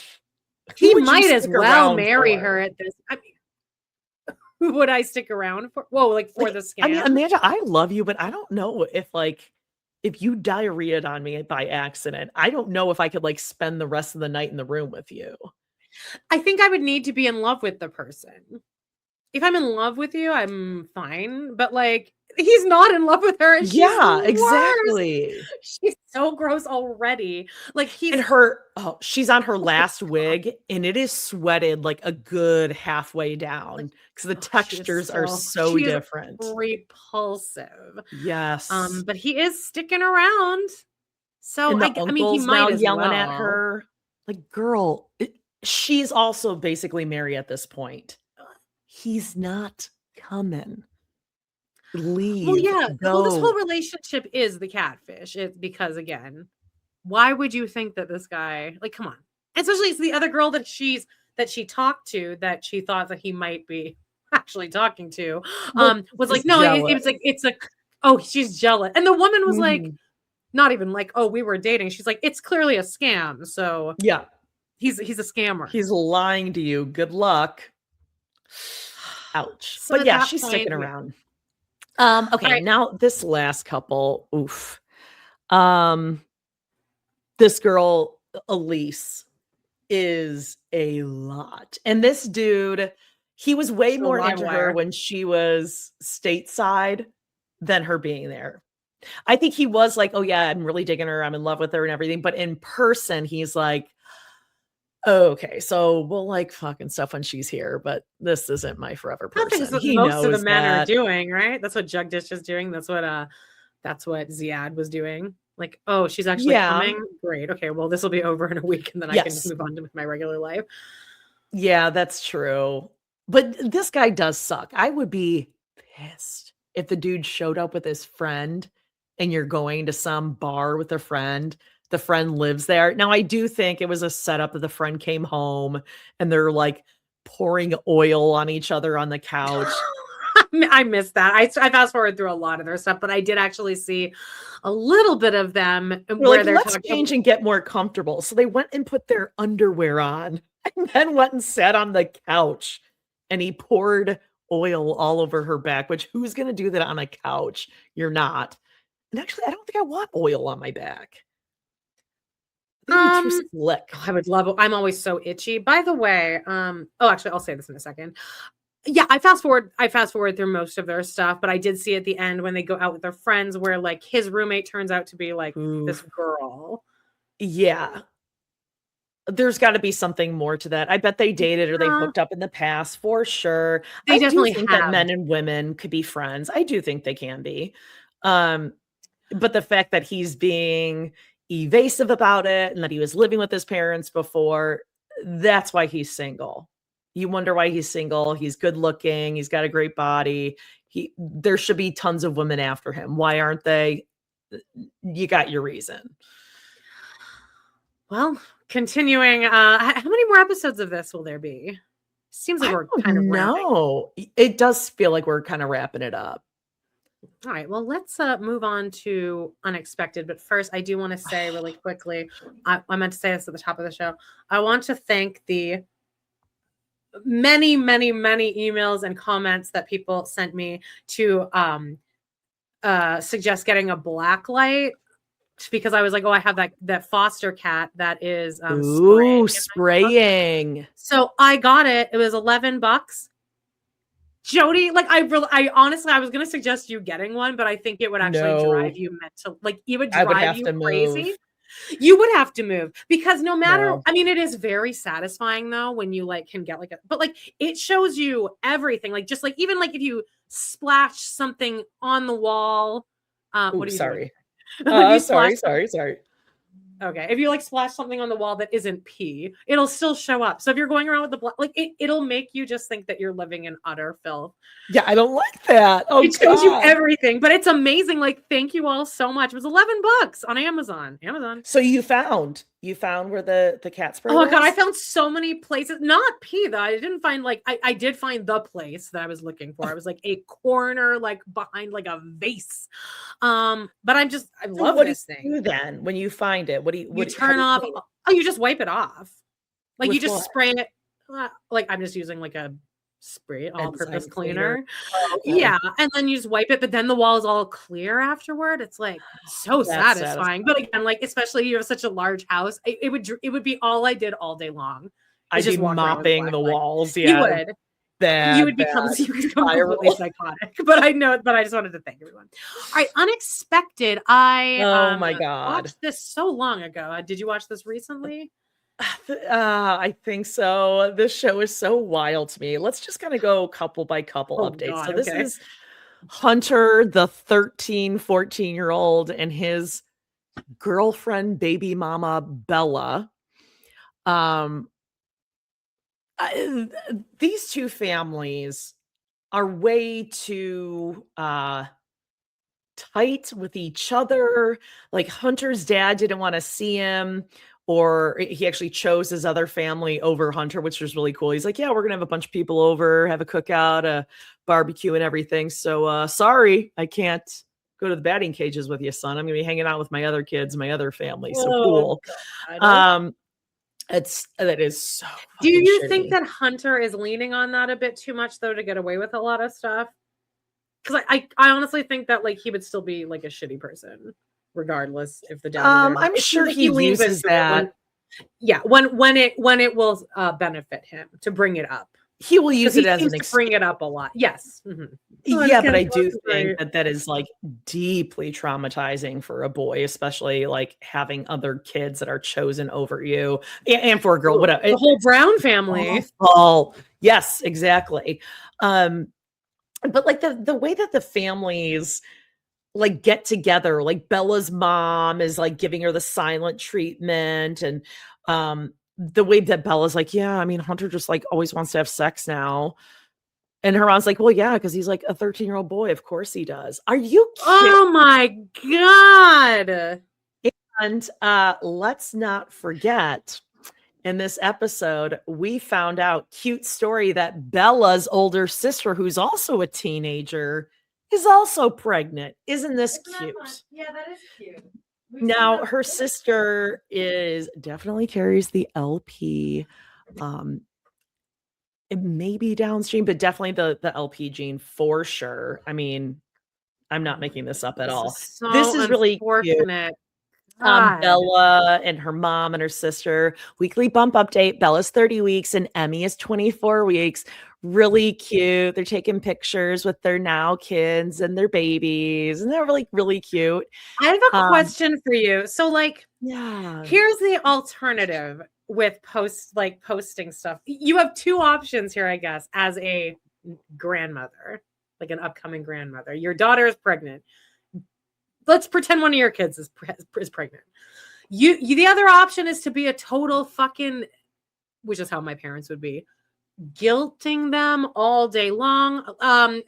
He might as well marry her at this. I mean, who would I stick around for? Whoa, like for the scam? I mean, Amanda, I love you, but I don't know if you diarrheaed on me by accident, I don't know if I could like spend the rest of the night in the room with you. I think I would need to be in love with the person. If I'm in love with you, I'm fine. But like, he's not in love with her. And Yeah, exactly. She's so gross already. Like she's on her last wig and it is sweated like a good halfway down because the textures are so different. Repulsive. Yes. But he is sticking around. So and I mean, he might as yelling well. at her. Like, girl, she's also basically Mary at this point. He's not coming. Leave. Well, yeah. Go. Well, this whole relationship is the catfish. It's because, again, why would you think that this guy, like, come on, especially it's the other girl that she talked to that she thought that he might be actually talking to, was like, no, it was like, she's jealous. And the woman was like, not even like, oh, we were dating. She's like, it's clearly a scam. So yeah, he's a scammer. He's lying to you. Good luck. Ouch. So but yeah, she's sticking around. Okay, right. Now this last couple, oof. This girl, Elise, is a lot. And this dude, he was way more into her when she was stateside than her being there. I think he was like, oh yeah, I'm really digging her. I'm in love with her and everything. But in person, he's like, okay, so we'll like fucking stuff when she's here, but this isn't my forever person. That's what most of the men are doing, right? That's what Jagdish is doing. That's what Ziad was doing. Like, oh, she's actually coming. Great. Okay, well, this will be over in a week, and then I can just move on with my regular life. Yeah, that's true. But this guy does suck. I would be pissed if the dude showed up with his friend, and you're going to some bar with a friend. The friend lives there. Now, I do think it was a setup that the friend came home and they're like pouring oil on each other on the couch. I missed that. I fast forward through a lot of their stuff, but I did actually see a little bit of them where they're let's change and get more comfortable. So they went and put their underwear on and then went and sat on the couch and he poured oil all over her back, which who's going to do that on a couch? You're not. And actually, I don't think I want oil on my back. Too slick. I would love it. I'm always so itchy. By the way, actually, I'll say this in a second. Yeah, I fast forward through most of their stuff, but I did see at the end when they go out with their friends where like his roommate turns out to be like this girl. Yeah. There's got to be something more to that. I bet they dated or they hooked up in the past for sure. They definitely think that men and women could be friends. I do think they can be. But the fact that he's being evasive about it and that he was living with his parents before, that's why he's single. You wonder why he's single. He's good looking. He's got a great body. There should be tons of women after him. Why aren't they? You got your reason. Well, continuing, how many more episodes of this will there be? Seems like we're kind of wrapping. It does feel like we're kind of wrapping it up. All right, well, let's move on to Unexpected. But first, I do want to say really quickly, I meant to say this at the top of the show. I want to thank the many, many, many emails and comments that people sent me to suggest getting a black light because I was like, oh, I have that foster cat that is spraying. So I got it. It was $11. Jody, like I honestly, I was going to suggest you getting one, but I think it would actually drive you mental. Like it would drive you crazy. You would have to move because no matter, No. I mean, it is very satisfying though when you like can get like but like it shows you everything. Like just like even like if you splash something on the wall. What are you sorry. doing? When you Sorry. splash Okay, if you like splash something on the wall that isn't pee, it'll still show up. So if you're going around with the like, it'll make you just think that you're living in utter filth. Yeah, I don't like that. Oh, it shows you everything, but it's amazing. Like, thank you all so much. It was $11 on Amazon. So you found where the cat spray Oh my was? God, I found so many places. Not pee though. I didn't find like I did find the place that I was looking for. I was like a corner, like behind like a vase. But I love this thing. What do you do then when you find it? What do you turn off? Oh, you just wipe it off. Like With you just what? spray it. Like I'm just using like a spray all-purpose cleaner. Okay. Yeah, and then you just wipe it, but then the wall is all clear afterward. It's like so satisfying. But again, like especially you have such a large house, it would be all I did all day long. I'd just be walk around with mopping the flashlight. walls. You Yeah, would. You would become completely psychotic. But I just wanted to thank everyone. All right, Unexpected. Oh my God, watched this so long ago. Did you watch this recently? I think so. This show is so wild to me. Let's just kind of go couple by couple updates. God, so this okay. is Hunter, the 13, 14-year-old, and his girlfriend, baby mama, Bella. These two families are way too tight with each other. Like Hunter's dad didn't want to see him, or he actually chose his other family over Hunter, which was really cool. He's like, yeah, we're gonna have a bunch of people over, have a cookout, a barbecue and everything. So sorry, I can't go to the batting cages with you, son. I'm gonna be hanging out with my other kids, my other family. So cool. God. That is so. Do you shitty. think that Hunter is leaning on that a bit too much though to get away with a lot of stuff? Because I honestly think that like he would still be like a shitty person regardless if the dad. I'm sure he uses that. When it will benefit him to bring it up. He will use it as an excuse. Bring it up a lot. Yes. Mm-hmm. Yeah, but I do think that is like deeply traumatizing for a boy, especially like having other kids that are chosen over you, and for a girl, whatever. The whole Brown family. Oh, yes, exactly. But like the way that the families like get together, like Bella's mom is like giving her the silent treatment, and the way that Bella's like, yeah, I mean, Hunter just like always wants to have sex now. And her mom's like, well, yeah, because he's like a 13-year-old boy. Of course he does. Are you kidding? Oh my God. And let's not forget, in this episode, we found out, cute story, that Bella's older sister, who's also a teenager, is also pregnant. Isn't this cute? Yeah, that is cute. Now, her sister definitely carries the LP. It may be downstream, but definitely the LP gene for sure. I mean, I'm not making this up at all. This is really cute. Bella and her mom and her sister. Weekly bump update. Bella's 30 weeks and Emmy is 24 weeks. Really cute. They're taking pictures with their now kids and their babies, and they're really, really cute. I have a question for you. So, like, yeah, here's the alternative with posting stuff. You have two options here, I guess, as a grandmother, like an upcoming grandmother. Your daughter is pregnant. Let's pretend one of your kids is pregnant. The other option is to be a total fucking, which is how my parents would be, guilting them all day long.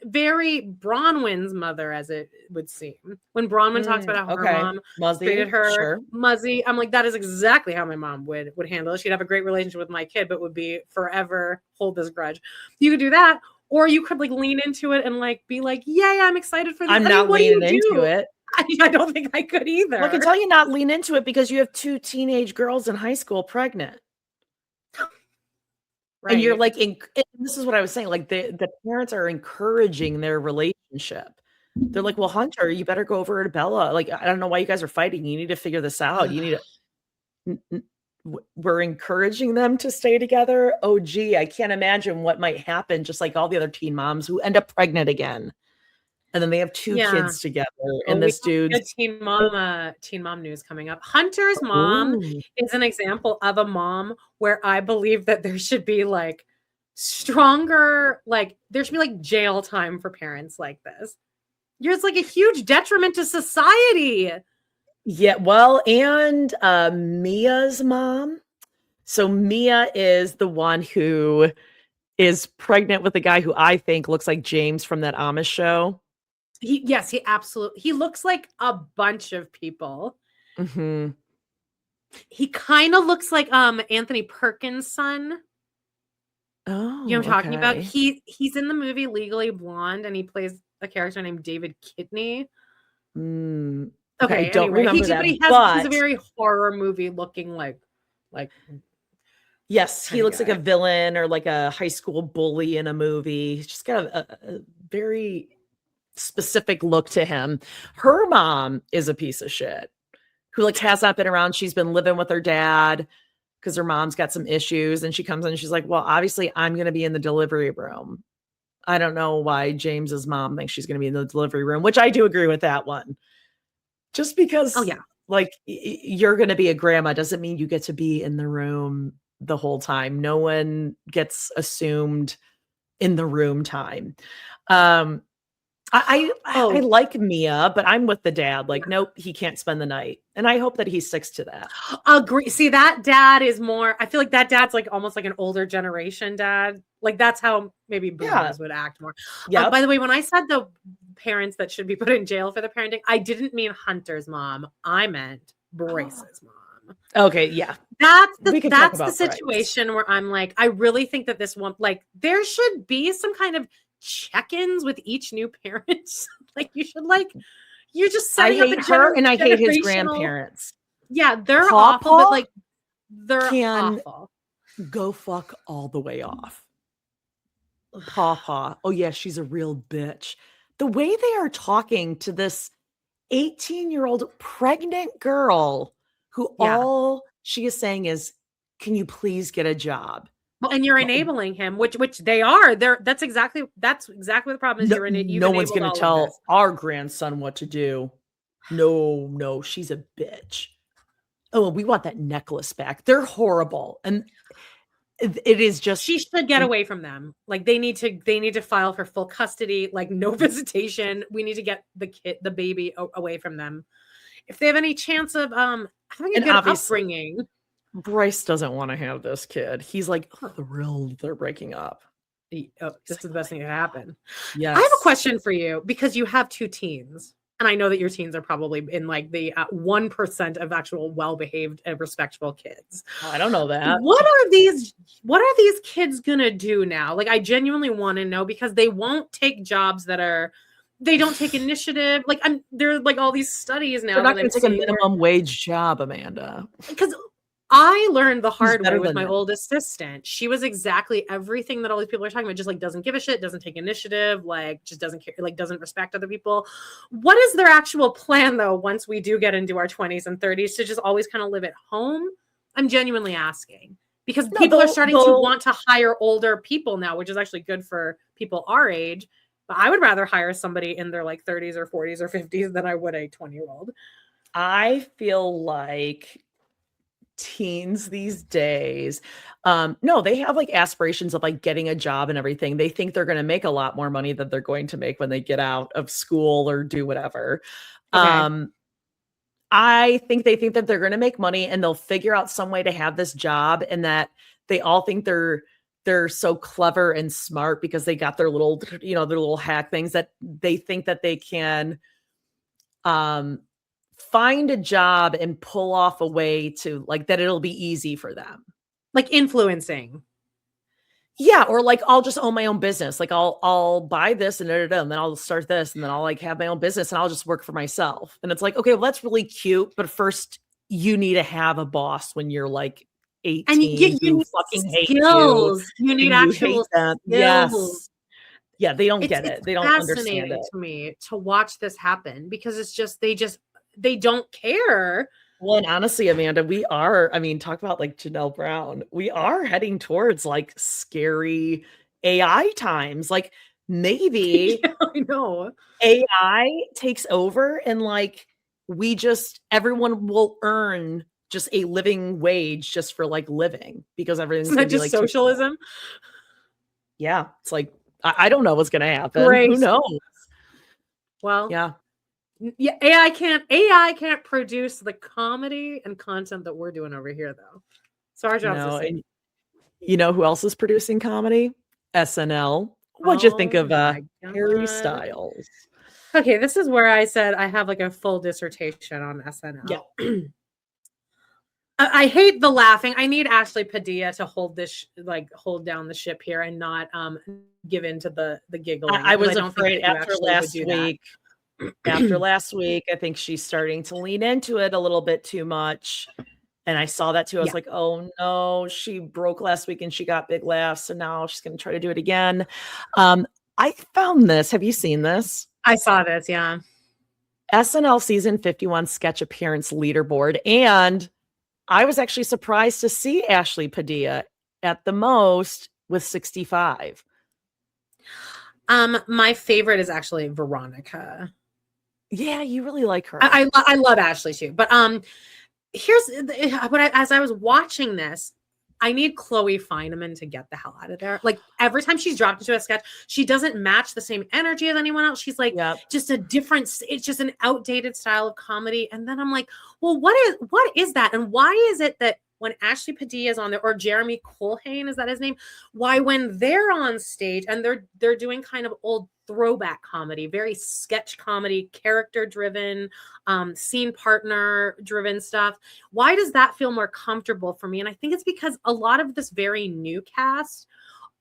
Very Bronwyn's mother, as it would seem. When Bronwyn talks about how her mom treated her muzzy, I'm like, that is exactly how my mom would handle it. She'd have a great relationship with my kid, but would be forever hold this grudge. You could do that, or you could like lean into it and like be like, yay, I'm excited for this. I'm not leaning into it. I don't think I could either. Well, I can tell you not lean into it because you have two teenage girls in high school pregnant. Right. And you're like, this is what I was saying, like the parents are encouraging their relationship. They're like, well, Hunter, you better go over to Bella. Like, I don't know why you guys are fighting. You need to figure this out. You need to, we're encouraging them to stay together. Oh, gee, I can't imagine what might happen. Just like all the other teen moms who end up pregnant again. And then they have 2 kids together. And we this dude's Teen Mom news coming up. Hunter's mom is an example of a mom where I believe that there should be like stronger, like there should be like jail time for parents like this. It's like a huge detriment to society. Yeah, well, and Mia's mom. So Mia is the one who is pregnant with a guy who I think looks like James from that Amish show. He looks like a bunch of people. Mm-hmm. He kind of looks like Anthony Perkins' son. Oh, you know what I'm talking about? He's in the movie Legally Blonde, and he plays a character named David Kidney. Okay, I don't remember that. But he's a very horror movie looking like. Yes, he looks like a villain or like a high school bully in a movie. He's just got a very specific look to him. Her mom is a piece of shit who like has not been around. She's been living with her dad because her mom's got some issues, and she comes in and she's like, well, obviously I'm going to be in the delivery room. I don't know why James's mom thinks she's going to be in the delivery room, which I do agree with that one. Just because like you're going to be a grandma doesn't mean you get to be in the room the whole time. No one gets assumed in the room time. I like Mia, but I'm with the dad. Like, nope, he can't spend the night. And I hope that he sticks to that. Agree. See, that dad is more, I feel like that dad's like almost like an older generation dad. Like that's how maybe boomers would act more. Yeah. By the way, when I said the parents that should be put in jail for the parenting, I didn't mean Hunter's mom. I meant Bryce's mom. Okay, yeah. That's the situation where I'm like, I really think that this one, like, there should be some kind of check-ins with each new parent. Like, you should you're just setting up a her and I hate his grandparents. Yeah, they're awful, but like they're awful. Go fuck all the way off. Pawpaw. Oh yeah, she's a real bitch. The way they are talking to this 18-year-old pregnant girl who all she is saying is, can you please get a job? Well, and you're enabling him, which they are. That's exactly what the problem is. No one's going to tell our grandson what to do. No, she's a bitch. Oh, we want that necklace back. They're horrible, and it is just she should get away from them. Like they need to file for full custody. Like no visitation. We need to get the baby away from them. If they have any chance of having a good upbringing. Bryce doesn't want to have this kid. He's like thrilled they're breaking up. This is the best thing that happened. Yes. I have a question for you because you have 2 teens. And I know that your teens are probably in like the 1% of actual well-behaved and respectable kids. I don't know that. What are these kids gonna do now? Like I genuinely want to know because they won't take jobs they don't take initiative. Like there are like all these studies now. They're not going to take a minimum wage job, Amanda. Because I learned the hard way with my old assistant. She was exactly everything that all these people are talking about. Just like doesn't give a shit, doesn't take initiative, like just doesn't care, like doesn't respect other people. What is their actual plan though? Once we do get into our 20s and 30s to just always kind of live at home? I'm genuinely asking because people are starting to want to hire older people now, which is actually good for people our age. But I would rather hire somebody in their like 30s or 40s or 50s than I would a 20-year-old. I feel like teens these days no, they have like aspirations of like getting a job and everything. They think they're going to make a lot more money than they're going to make when they get out of school or do whatever. I think they think that they're going to make money and they'll figure out some way to have this job, and that they all think they're so clever and smart because they got their little their little hack things that they think that they can find a job and pull off a way to like that it'll be easy for them. Like influencing. Yeah. Or like, I'll just own my own business. Like I'll buy this and then I'll start this and then I'll like have my own business and I'll just work for myself. And it's like, okay, well, that's really cute. But first you need to have a boss when you're like 18 and you fucking hate skills. You need actual skills. Yes. Yeah. They don't get it. They don't understand it. To me to watch this happen because it's just, they don't care. Well, and honestly, Amanda, talk about like Janelle Brown. We are heading towards like scary AI times. Like maybe I know AI takes over and like everyone will earn just a living wage just for like living because everything's Isn't gonna that be just like socialism? Yeah, it's like I don't know what's gonna happen. Great. Who knows? Well, yeah. AI can't produce the comedy and content that we're doing over here, though. So our job's the same. And you know who else is producing comedy? SNL. What'd you think of Harry Styles? Okay, this is where I said I have like a full dissertation on SNL. Yeah. I hate the laughing. I need Ashley Padilla to hold down the ship here and not give in to the giggling. I was afraid after last week. After last week, I think she's starting to lean into it a little bit too much. And I saw that too. I was like, oh no, she broke last week and she got big laughs. So now she's going to try to do it again. I found this. Have you seen this? I saw this. Yeah. SNL season 51 sketch appearance leaderboard. And I was actually surprised to see Ashley Padilla at the most with 65. My favorite is actually Veronica. Yeah, you really like her. I love Ashley too. But here's as I was watching this, I need Chloe Fineman to get the hell out of there. Like every time she's dropped into a sketch, she doesn't match the same energy as anyone else. She's like just a different, it's just an outdated style of comedy. And then I'm like, well, what is that? And why is it that when Ashley Padilla is on there, or Jeremy Colhane, is that his name? Why when they're on stage and they're doing kind of old throwback comedy, very sketch comedy, character driven, scene partner driven stuff. Why does that feel more comfortable for me? And I think it's because a lot of this very new cast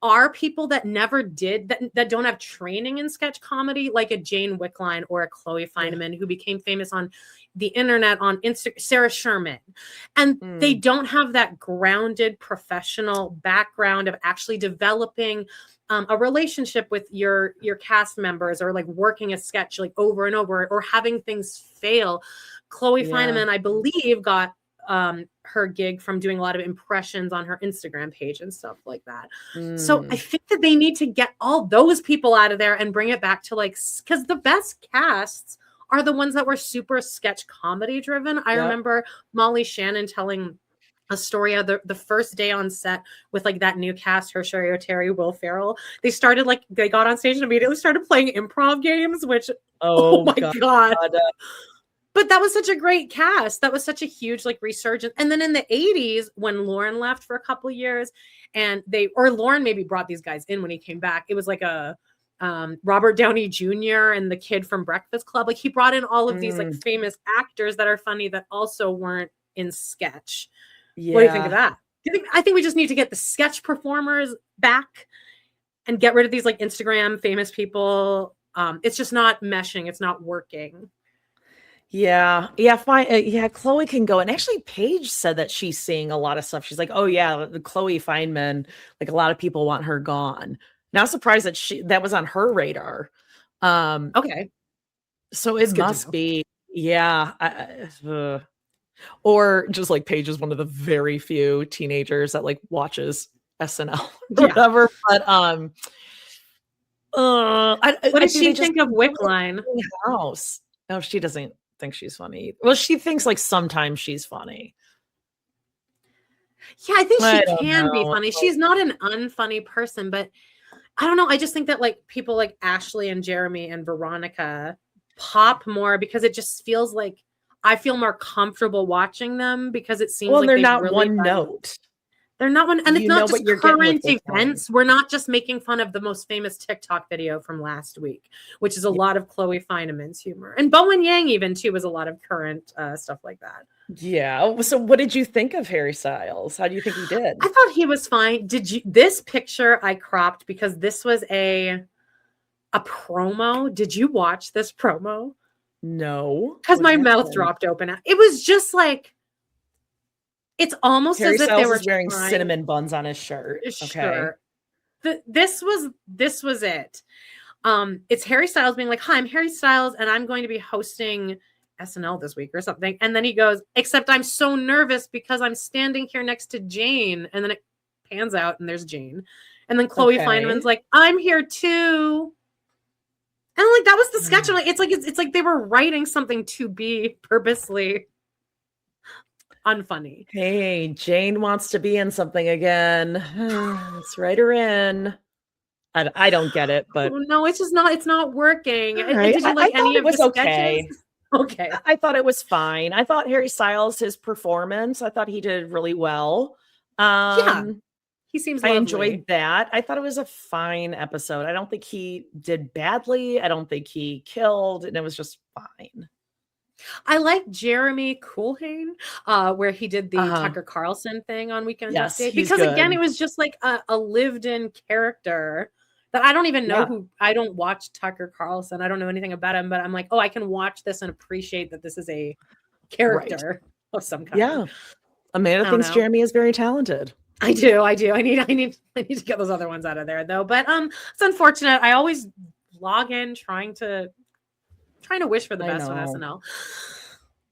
are people that never did, that don't have training in sketch comedy, like a Jane Wickline or a Chloe Fineman, who became famous on the internet on Instagram, Sarah Sherman. And they don't have that grounded professional background of actually developing a relationship with your cast members, or like working a sketch like over and over, or having things fail. Chloe Fineman, I believe, got her gig from doing a lot of impressions on her Instagram page and stuff like that. So I think that they need to get all those people out of there and bring it back to like, because the best casts are the ones that were super sketch comedy driven. I remember Molly Shannon telling a story of the first day on set with like that new cast, Hershey Terry, Will Ferrell. They got on stage and immediately started playing improv games, which, oh my God. But that was such a great cast. That was such a huge like resurgence. And then in the 80s, when Lauren left for a couple of years, and Lauren maybe brought these guys in when he came back, it was like a Robert Downey Jr. and the kid from Breakfast Club. Like he brought in all of these like famous actors that are funny that also weren't in sketch. Yeah. What do you think of that? I think we just need to get the sketch performers back and get rid of these like Instagram famous people. It's just not meshing. It's not working. Yeah, fine. Yeah, Chloe can go. And actually, Paige said that she's seeing a lot of stuff. She's like, oh yeah, the Chloe Fineman, like a lot of people want her gone. Not surprised that that was on her radar. Okay. So it must be, or just like Paige is one of the very few teenagers that like watches SNL or whatever. But what does she think of Wickline? House. No, she doesn't think she's funny. Well, she thinks like sometimes she's funny. Yeah, I think she can be funny. She's not an unfunny person, but I don't know. I just think that like people like Ashley and Jeremy and Veronica pop more because it just feels like I feel more comfortable watching them because it seems like they're not really one note. They're not one, and it's not just current events. We're not just making fun of the most famous TikTok video from last week, which is a lot of Chloe Fineman's humor, and Bowen Yang even too was a lot of current stuff like that. Yeah. So, what did you think of Harry Styles? How do you think he did? I thought he was fine. This picture I cropped because this was a promo. Did you watch this promo? No, because my mouth dropped open. It was just like. It's almost Harry as if Styles they were is wearing cinnamon buns on his shirt. Okay. This was it. It's Harry Styles being like, "Hi, I'm Harry Styles, and I'm going to be hosting SNL this week or something." And then he goes, "Except I'm so nervous because I'm standing here next to Jane." And then it pans out, and there's Jane. And then Chloe Fineman's like, "I'm here too." like that was the sketch. I'm like, it's like they were writing something to be purposely unfunny. Hey, Jane wants to be in something again. Let's write her in. I don't get it, but no, it's just not. It's not working. Right. Did you like any of the sketches? Okay. Okay. I thought it was fine. I thought Harry Styles, his performance, I thought he did really well. Yeah. He seems lovely. I enjoyed that. I thought it was a fine episode. I don't think he did badly. I don't think he killed, and it was just fine. I like Jeremy Coolhane, where he did the Tucker Carlson thing on Weekend Update, because again, it was just like a lived-in character that I don't even know who. I don't watch Tucker Carlson. I don't know anything about him, but I'm like, oh, I can watch this and appreciate that this is a character of some kind. Yeah, Amanda thinks Jeremy is very talented. I do. I need to get those other ones out of there though. But it's unfortunate. I always log in trying to wish for the best on SNL.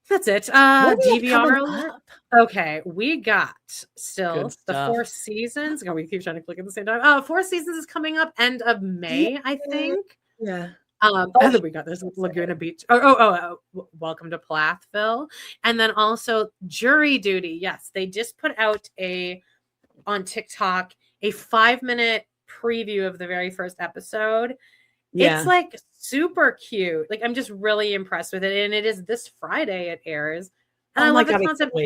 That's it. DVR. Okay, we got still the 4 seasons. We keep trying to click at the same time. 4 seasons is coming up end of May, I think. Yeah. And then we got this Laguna Beach. Welcome to Plathville. And then also Jury Duty. Yes, they just put out on TikTok a 5-minute preview of the very first episode. Yeah. It's like super cute. Like I'm just really impressed with it. And it is this Friday it airs. And I love the concept.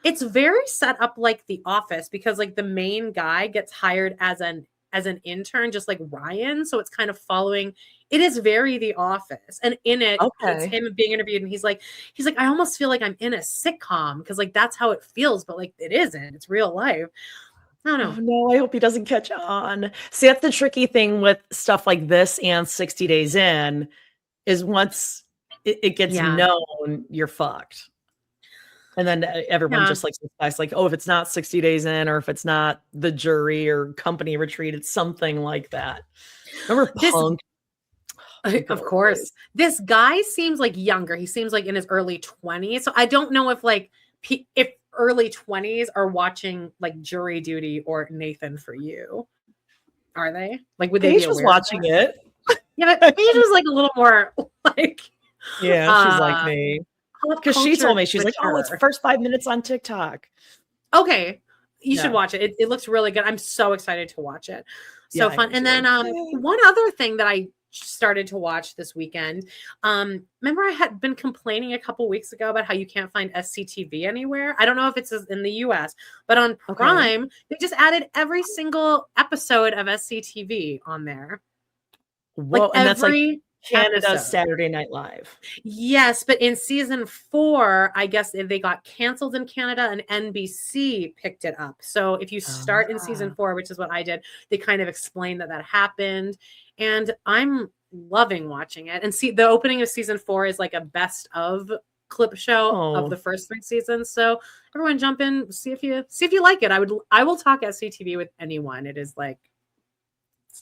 It's very set up like The Office, because like the main guy gets hired as an intern, just like Ryan. So it's kind of following. It is very The Office. And in it, it's him being interviewed. And he's like, I almost feel like I'm in a sitcom, because like that's how it feels, but like it isn't. It's real life. I don't know. Oh, no, I hope he doesn't catch on. See, that's the tricky thing with stuff like this and 60 Days In, is once it gets known, you're fucked. And then everyone just like, oh, if it's not 60 Days In, or if it's not The Jury or Company Retreat, it's something like that. Remember Punk? Of course. This guy seems like younger. He seems like in his early 20s. So I don't know if like if early 20s are watching like Jury Duty or Nathan For You. Are they? Like, would they Paige was watching it. Yeah, but Paige was like a little more like, yeah, she's like me. Because she told me, she's like, oh, it's first 5 minutes on TikTok. Okay. You should watch it. It looks really good. I'm so excited to watch it. So fun. And then one other thing that I started to watch this weekend. Remember I had been complaining a couple weeks ago about how you can't find SCTV anywhere. I don't know if it's in the US, but on Prime, they just added every single episode of SCTV on there. Whoa, like and that's like Canada's Saturday Night Live. Yes, but in season 4, I guess they got canceled in Canada and NBC picked it up. So if you start in season 4, which is what I did, they kind of explained that happened. And I'm loving watching it. And see, the opening of season 4 is like a best of clip show of the first 3 seasons. So everyone jump in, see if you like it. I will talk SCTV with anyone. It is like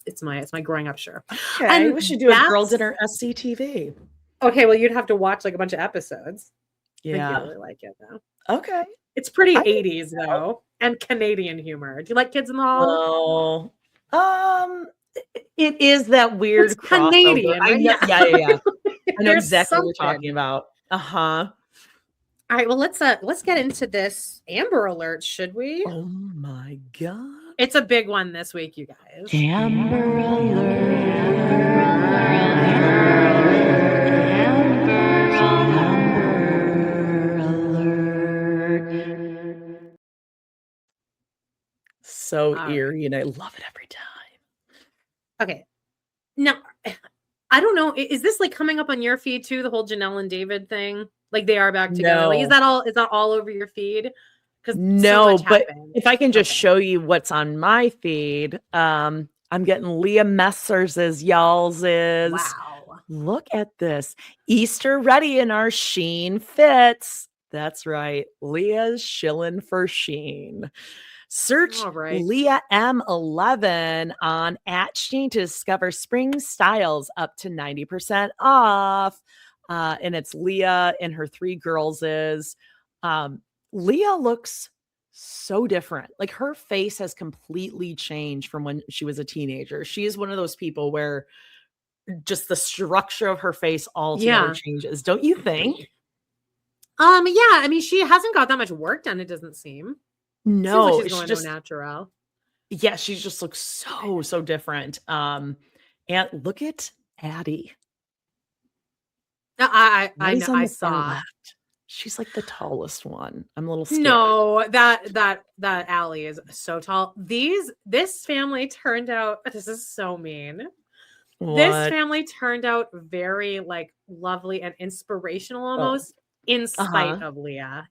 it's my growing up show. Okay, and we should do a girl dinner SCTV. Okay, well you'd have to watch like a bunch of episodes. Yeah, I really like it though. Okay, it's pretty 80s though, and Canadian humor. Do you like Kids in the Hall? Oh, it is that weird Canadian. Right? Yeah. I know exactly what you're talking about. All right, well let's get into this Amber Alert, should we? Oh my god. It's a big one this week, you guys. Amber Alert. So eerie, and I love it every time. Okay. Now, I don't know. Is this like coming up on your feed too? The whole Janelle and David thing? Like they are back together. No. Like, is that all over your feed? No, so but if I can just show you what's on my feed, I'm getting Leah Messers' y'all's is. Wow. Look at this. Easter ready in our Shein fits. That's right. Leah's shilling for Shein. Search Leah M11 on @Shein to discover spring styles up to 90% off. And it's Leah and her 3 girls is. Leah looks so different. Like her face has completely changed from when she was a teenager. She is one of those people where just the structure of her face altogether changes, don't you think? Yeah, I mean, she hasn't got that much work done, it doesn't seem. No, seems like she's going just natural. Yeah, she just looks so different. And look at Addie. I saw. Left. She's like the tallest one. I'm a little scared. No, that Allie is so tall. This family turned out. This is so mean. What? This family turned out very like lovely and inspirational almost. In spite of Leah.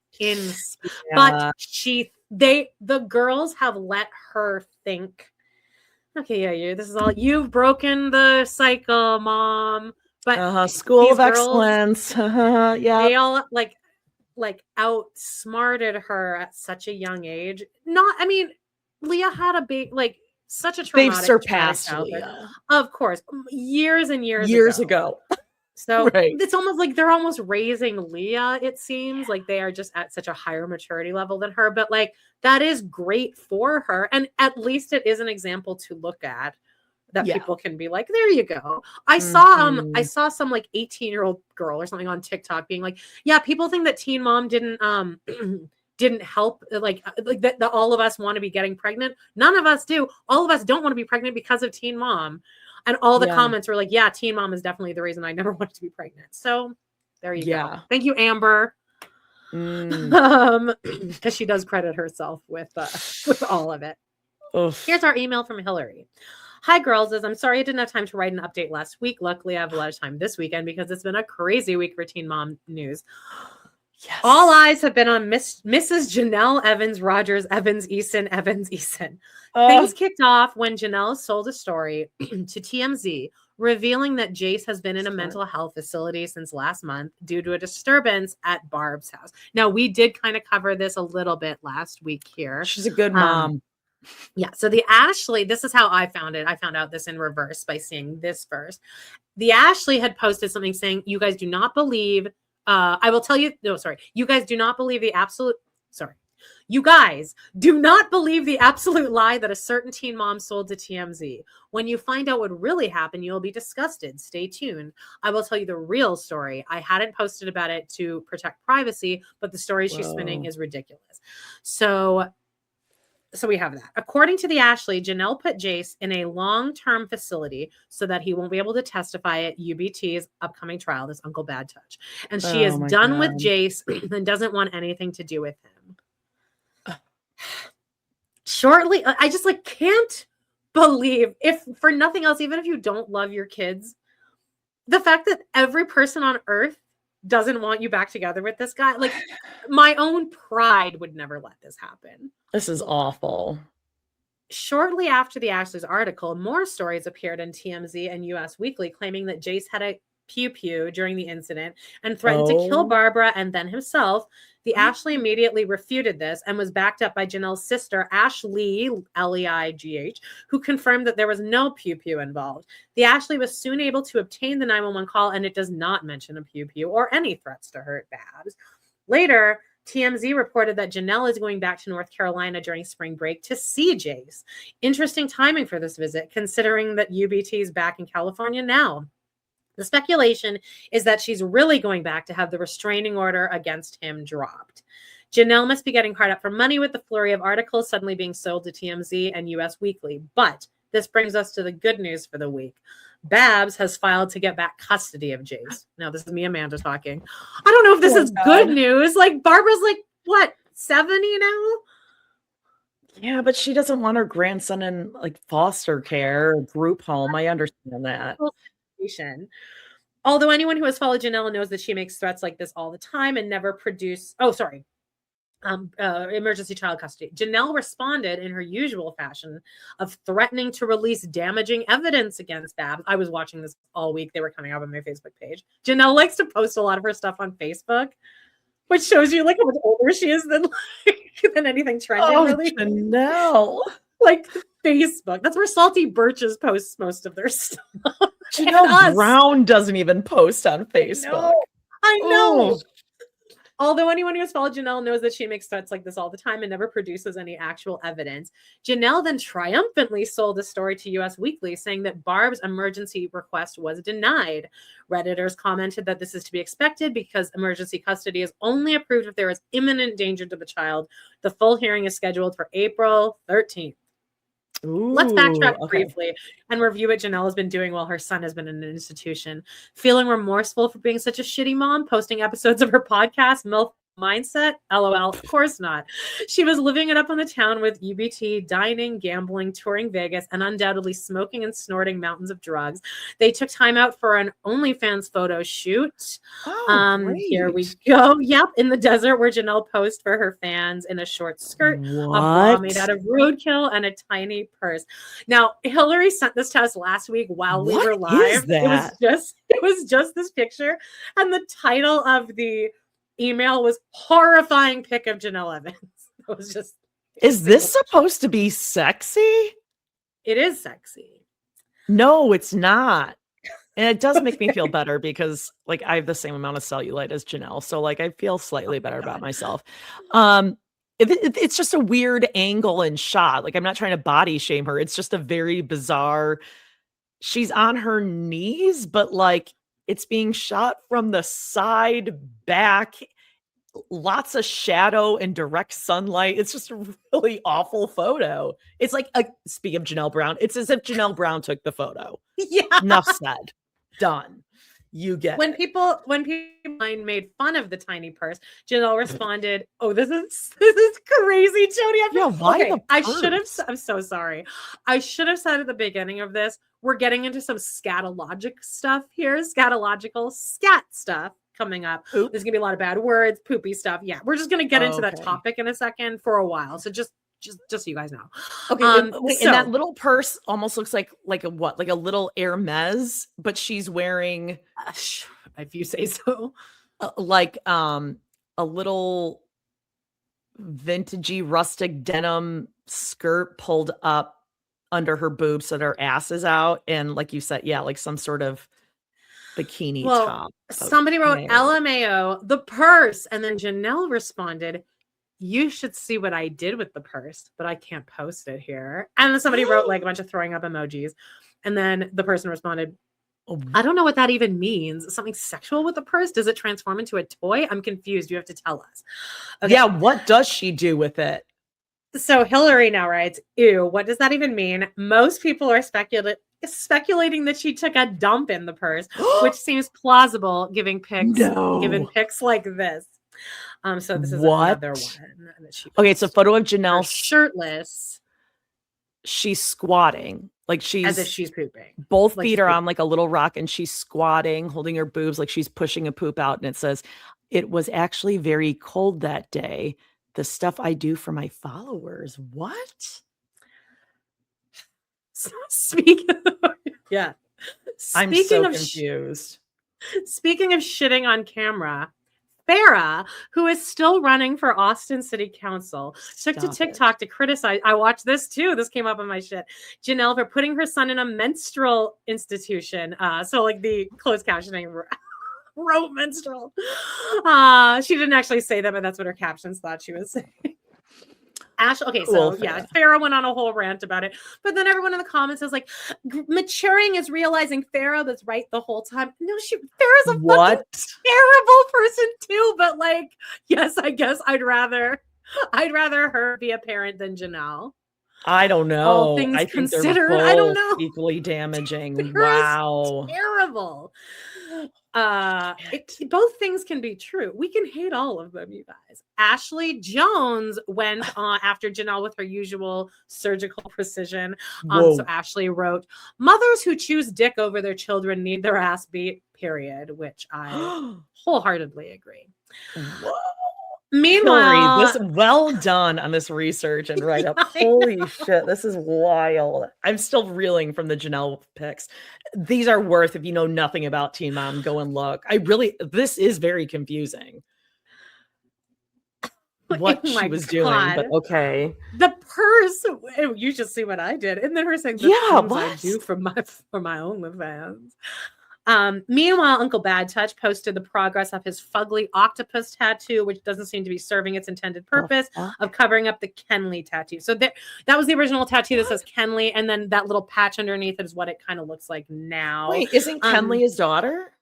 But the girls have let her think, okay, this is all, you've broken the cycle, Mom. But school of excellence. They all like outsmarted her at such a young age. Leah had a big such a traumatic. They've surpassed Leah. Of course. Years and years ago. So it's almost like they're almost raising Leah, it seems like they are just at such a higher maturity level than her. But like that is great for her. And at least it is an example to look at that people can be like, there you go. I saw some like 18-year-old girl or something on TikTok being like, yeah, people think that Teen Mom didn't help like that all of us want to be getting pregnant. None of us do. All of us don't want to be pregnant because of Teen Mom. And all the comments were like, yeah, Teen Mom is definitely the reason I never wanted to be pregnant. So there you go. Thank you, Amber. Because she does credit herself with all of it. Oof. Here's our email from Hillary. Hi, girls. I'm sorry I didn't have time to write an update last week. Luckily, I have a lot of time this weekend because it's been a crazy week for Teen Mom news. Yes. All eyes have been on Mrs. Janelle Evans Eason. Things kicked off when Janelle sold a story to TMZ revealing that Jace has been in a mental health facility since last month due to a disturbance at Barb's house. Now, we did kind of cover this a little bit last week here. She's a good mom. Yeah. So the Ashley, this is how I found it. I found out this in reverse by seeing this first. The Ashley had posted something saying, you guys do not believe I will tell you, you guys do not believe the absolute lie that a certain teen mom sold to TMZ. When you find out what really happened, you'll be disgusted. Stay tuned. I will tell you the real story. I hadn't posted about it to protect privacy, but the story she's spinning is ridiculous. So we have that. According to the Ashley, Janelle put Jace in a long-term facility so that he won't be able to testify at UBT's upcoming trial, this Uncle Bad Touch. And she is done with Jace and doesn't want anything to do with him. Shortly, I just can't believe, if for nothing else, even if you don't love your kids, the fact that every person on earth doesn't want you back together with this guy. Like, my own pride would never let this happen. This is awful. Shortly after the Ashley's article, more stories appeared in TMZ and US Weekly claiming that Jace had a pew-pew during the incident and threatened to kill Barbara and then himself. The Ashley immediately refuted this and was backed up by Janelle's sister, Ashley, Leigh, who confirmed that there was no pew-pew involved. The Ashley was soon able to obtain the 911 call, and it does not mention a pew-pew or any threats to hurt Babs. Later, TMZ reported that Janelle is going back to North Carolina during spring break to see Jace. Interesting timing for this visit, considering that UBT is back in California now. The speculation is that she's really going back to have the restraining order against him dropped. Janelle must be getting hard up for money with the flurry of articles suddenly being sold to TMZ and US Weekly. But this brings us to the good news for the week. Babs has filed to get back custody of Jace. Now, this is me, Amanda, talking. I don't know if this is good news. Like, Barbara's what, 70 now? Yeah, but she doesn't want her grandson in foster care or group home. I understand that. Although anyone who has followed Janelle knows that she makes threats like this all the time and never emergency child custody. Janelle responded in her usual fashion of threatening to release damaging evidence against Babs. I was watching this all week. They were coming up on my Facebook page. Janelle likes to post a lot of her stuff on Facebook, which shows you how much older she is than anything trending. Oh, really. Janelle. Facebook. That's where Salty Birches posts most of their stuff. Janelle Brown doesn't even post on Facebook. I know. Although anyone who has followed Janelle knows that she makes threats like this all the time and never produces any actual evidence. Janelle then triumphantly sold a story to US Weekly saying that Barb's emergency request was denied. Redditors commented that this is to be expected because emergency custody is only approved if there is imminent danger to the child. The full hearing is scheduled for April 13th. Ooh, let's backtrack briefly and review what Janelle has been doing while her son has been in an institution. Feeling remorseful for being such a shitty mom, posting episodes of her podcast, MILF Mindset? LOL, of course not. She was living it up on the town with UBT, dining, gambling, touring Vegas, and undoubtedly smoking and snorting mountains of drugs. They took time out for an OnlyFans photo shoot. Here we go. Yep, in the desert where Janelle posed for her fans in a short skirt, a bra made out of roadkill, and a tiny purse. Now, Hillary sent this to us last week while we were live. It was just this picture, and the title of the email was horrifying pic of Janelle Evans. It was just. Is this supposed to be sexy? It is sexy. No, it's not. And it does make me feel better because like I have the same amount of cellulite as Janelle. So like I feel slightly better about myself. It's just a weird angle and shot. Like I'm not trying to body shame her. It's just a very bizarre. She's on her knees, but like it's being shot from the side, back, lots of shadow and direct sunlight. It's just a really awful photo. It's like, speaking of Janelle Brown, it's as if Janelle Brown took the photo. Yeah. Enough said. Done. You get when people made fun of the tiny purse, Janelle responded, "Oh, this is crazy, Jody." I'm so sorry. I should have said at the beginning of this, we're getting into some scatologic stuff here, scatological scat stuff coming up. Poop. There's gonna be a lot of bad words, poopy stuff. Yeah, we're just gonna get into that topic in a second for a while. So just so you guys know. Okay, and that little purse almost looks like a what? Like a little Hermes, but she's wearing, if you say so, like a little vintagey rustic denim skirt pulled up under her boobs so that her ass is out, and like you said, yeah, like some sort of bikini top. Somebody wrote LMAO, the purse, and then Janelle responded, "You should see what I did with the purse, but I can't post it here." And then somebody wrote like a bunch of throwing up emojis. And then the person responded, "I don't know what that even means. Something sexual with the purse? Does it transform into a toy? I'm confused. You have to tell us." Okay. Yeah, what does she do with it? So Hillary now writes, "Ew, what does that even mean? Most people are speculating that she took a dump in the purse, which seems plausible given pics like this." So this is another one. Okay, it's a photo of Janelle shirtless. She's squatting, like she's as if she's pooping. Both feet are on like a little rock, and she's squatting, holding her boobs like she's pushing a poop out. And it says, "It was actually very cold that day. The stuff I do for my followers." What? I'm so confused. Speaking of shitting on camera, Farrah, who is still running for Austin City Council, took to TikTok to criticize. I watched this too. This came up on my shit. Janelle for putting her son in a menstrual institution. So like the closed captioning wrote menstrual. She didn't actually say that, but that's what her captions thought she was saying. Farrah went on a whole rant about it, but then everyone in the comments is like, maturing is realizing Farrah was right the whole time. No, Farrah's a fucking terrible person too, but like, yes, I guess I'd rather her be a parent than Janelle. I don't know. All things considered, I don't know. Equally damaging. Wow. Terrible. Both things can be true. We can hate all of them, you guys. Ashley Jones went after Janelle with her usual surgical precision. So Ashley wrote, "Mothers who choose dick over their children need their ass beat, period," which I wholeheartedly agree. Whoa. Meanwhile, Hillary, well done on this research and write up. Holy shit, this is wild. I'm still reeling from the Janelle pics. These are worth, if you know nothing about Teen Mom, go and look. This is very confusing. What she was doing, but okay. The purse, you should see what I did. And then her saying, "The things I do for my OnlyFans." Meanwhile, Uncle Bad Touch posted the progress of his fugly octopus tattoo, which doesn't seem to be serving its intended purpose of covering up the Kenley tattoo. So that was the original tattoo that says Kenley, and then that little patch underneath it is what it kind of looks like now. Wait, isn't Kenley his daughter?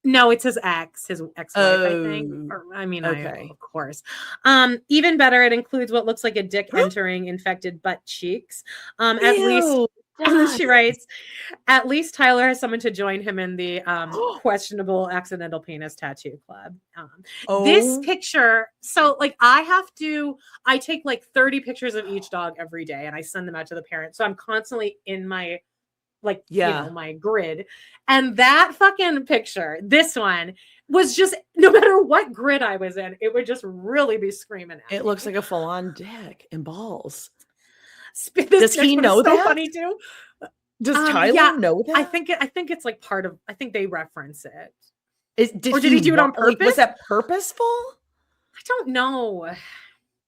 No, it's his ex-wife, I think. Or, okay. Of course. Even better, it includes what looks like a dick entering infected butt cheeks. At least, she writes, at least Tyler has someone to join him in the questionable accidental penis tattoo club. This picture, so like I take like 30 pictures of each dog every day and I send them out to the parents. So I'm constantly in my my grid. And that fucking picture, this one, was just, no matter what grid I was in, it would just really be screaming at me. It looks like a full-on dick and balls. Does he know that? So funny too. Does Tyler know that? I think it's like part of, I think they reference it. Did he do it on purpose? Was that purposeful? I don't know.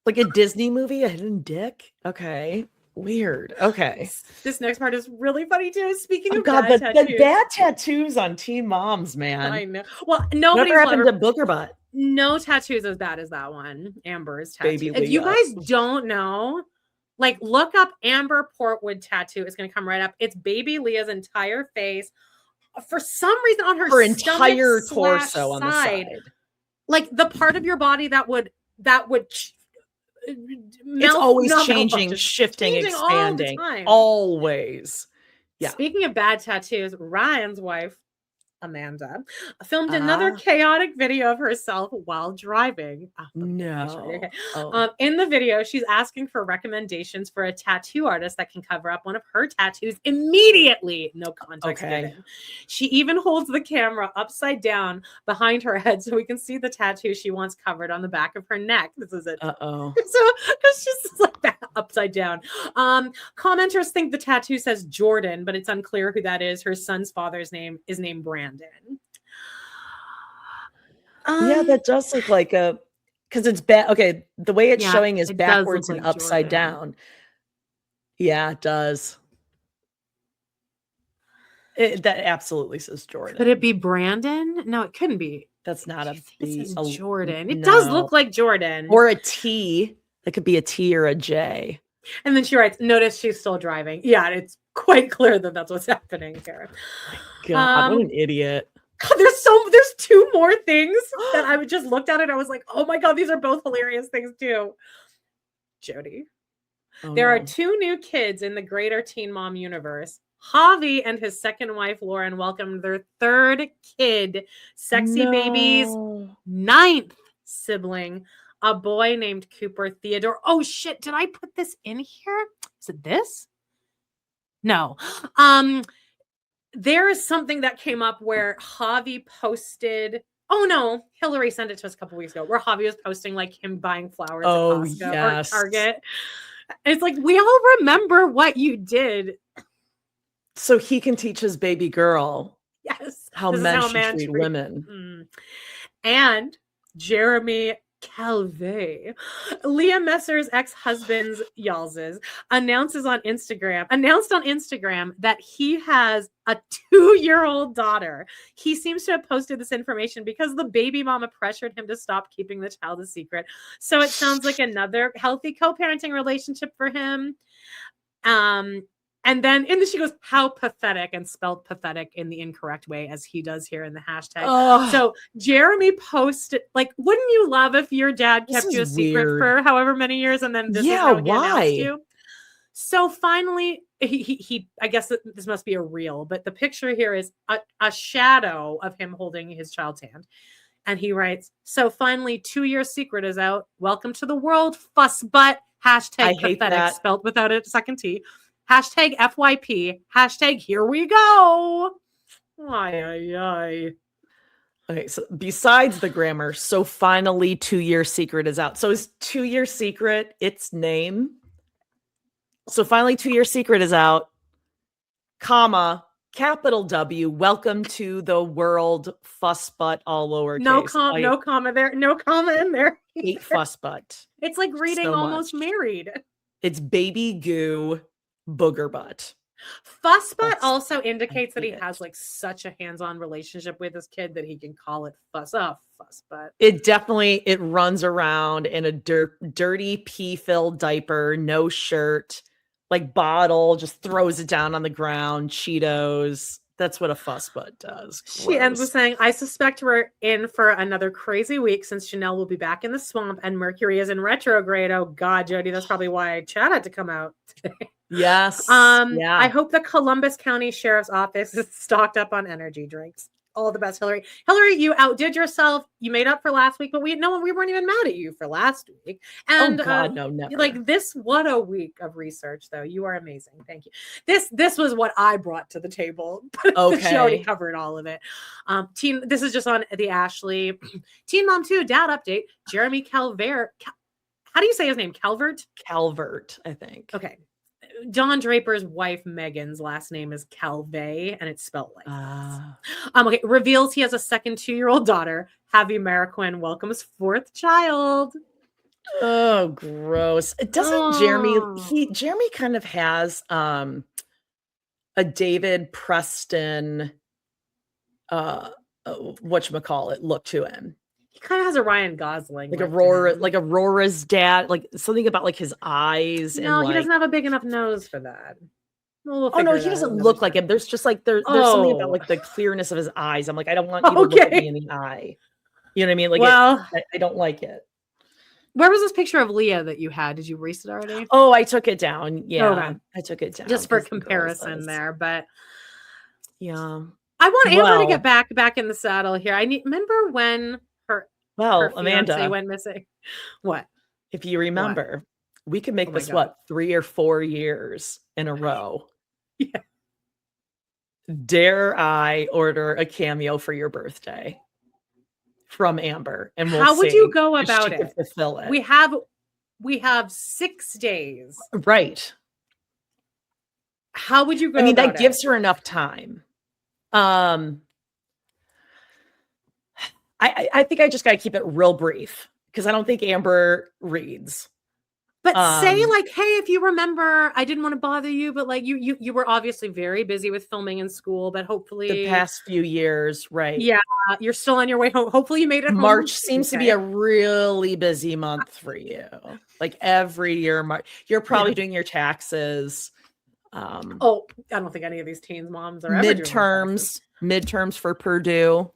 Like a Disney movie, a hidden dick? Okay. Weird. Okay. This next part is really funny too. Speaking of bad tattoos. The bad tattoos on teen moms, man. I know. Well, nobody's happened to booger butt. No tattoos as bad as that one. Amber's tattoo. If you guys don't know, like look up Amber Portwood tattoo. It's going to come right up. It's baby Leah's entire face. For some reason on her entire torso on the side. Like the part of your body that would it's always changing, shifting, expanding. Always. Yeah. Speaking of bad tattoos, Ryan's wife, Amanda, filmed another chaotic video of herself while driving. No. Okay. In the video, she's asking for recommendations for a tattoo artist that can cover up one of her tattoos immediately. No context given. She even holds the camera upside down behind her head so we can see the tattoo she wants covered on the back of her neck. This is it. So it's just like that upside down. Commenters think the tattoo says Jordan, but it's unclear who that is. Her son's father's name is named Brandon. Yeah, that does look like a, because it's bad. Okay, the way it's showing is backwards and upside down. Yeah, it does. That absolutely says Jordan. Could it be Brandon? No, it couldn't be. That's not a B. It says Jordan. It does look like Jordan. Or a T. That could be a T or a J. And then she writes, notice she's still driving. Yeah, it's quite clear that that's what's happening here. God, what an idiot. God, there's two more things that I just looked at it. I was like, oh my God, these are both hilarious things too. Jody. There are two new kids in the greater Teen Mom universe. Javi and his second wife, Lauren, welcomed their third kid, Sexy Baby's 9th sibling, a boy named Cooper Theodore. Oh shit, did I put this in here? Is it this? No. There is something that came up where Javi posted. Oh no, Hillary sent it to us a couple weeks ago where Javi was posting like him buying flowers at Costco or Target. It's like, we all remember what you did. So he can teach his baby girl how men should treat women. And Jeremy Calvé, Leah Messer's ex-husband's Yalz's announced on Instagram that he has a 2-year-old daughter. He seems to have posted this information because the baby mama pressured him to stop keeping the child a secret. So it sounds like another healthy co-parenting relationship for him. And then she goes, how pathetic, and spelled pathetic in the incorrect way as he does here in the hashtag. So Jeremy posted, like, wouldn't you love if your dad kept you a secret for however many years and then this is how he announced you? So finally, he I guess this must be a reel, but the picture here is a shadow of him holding his child's hand. And he writes, so finally 2-year secret is out. Welcome to the world, fuss butt. Hashtag pathetic, spelled without a second T. Hashtag FYP. Hashtag here we go. Okay, so besides the grammar, so finally 2-year secret is out. So is 2-year secret its name? So finally 2-year secret is out, comma, capital W, welcome to the world, fuss butt, all lowercase. No comma there. No comma in there. Hate fuss butt. It's like reading so Almost Married. It's baby goo booger butt. Fussbutt also indicates that he has like such a hands-on relationship with his kid that he can call it Fussbutt. It runs around in a dirty pee-filled diaper, no shirt, like bottle, just throws it down on the ground, Cheetos. That's what a fussbutt does. Gross. She ends with saying, I suspect we're in for another crazy week since Janelle will be back in the swamp and Mercury is in retrograde. Oh God, Jody, that's probably why Chad had to come out today. Yes. I hope the Columbus County Sheriff's Office is stocked up on energy drinks. All the best, Hillary. Hillary, you outdid yourself. You made up for last week, but we weren't even mad at you for last week. And oh God, no, never. Like this, what a week of research, though. You are amazing. Thank you. This was what I brought to the table. Okay. She already covered all of it. This is just on the Ashley Teen Mom 2 dad update. Jeremy Calvert. How do you say his name? Calvert, I think. Okay. Don Draper's wife Megan's last name is Calvey, and it's spelled like okay. Reveals he has a second 2-year-old daughter. Javi Mariquin welcomes fourth child. Oh, gross! Doesn't Jeremy kind of has a David Preston whatchamacallit look to him. He kind of has a Ryan Gosling, like Aurora's dad, like something about like his eyes. No, and he doesn't have a big enough nose for that. We'll he doesn't look like him. There's just like there's something about like the clearness of his eyes. I'm like, I don't want you to look at me in the eye. You know what I mean? Like, I don't like it. Where was this picture of Leah that you had? Did you erase it already? Oh, I took it down. Yeah, okay. I took it down just for comparison there. But yeah, I want Amber to get back in the saddle here. Remember when her Amanda went missing. What? If you remember, we could make this 3 or 4 years in a row. Yeah. Dare I order a cameo for your birthday from Amber? And how would you go about it? Fulfill it. We have 6 days. Right. How would you go? I mean, that gives her enough time. I think I just got to keep it real brief because I don't think Amber reads. But say like, hey, if you remember, I didn't want to bother you, but like you were obviously very busy with filming in school, but hopefully the past few years, right? Yeah, you're still on your way home. Hopefully you made it home. March seems to be a really busy month for you. Like every year, March, you're probably doing your taxes. I don't think any of these teens moms are ever midterms for Purdue.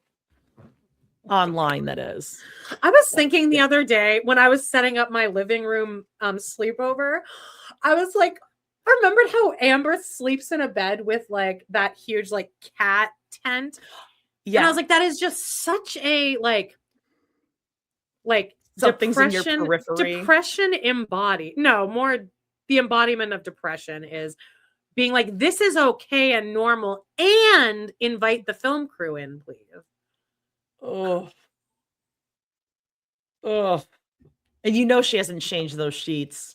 Online, that is. I was thinking the other day when I was setting up my living room sleepover, I was like, I remembered how Amber sleeps in a bed with like that huge like cat tent. Yeah. And I was like, that is just such a like something's in your periphery. Depression embodied. No, more the embodiment of depression is being like, this is okay and normal, and invite the film crew in, please. Oh. And she hasn't changed those sheets.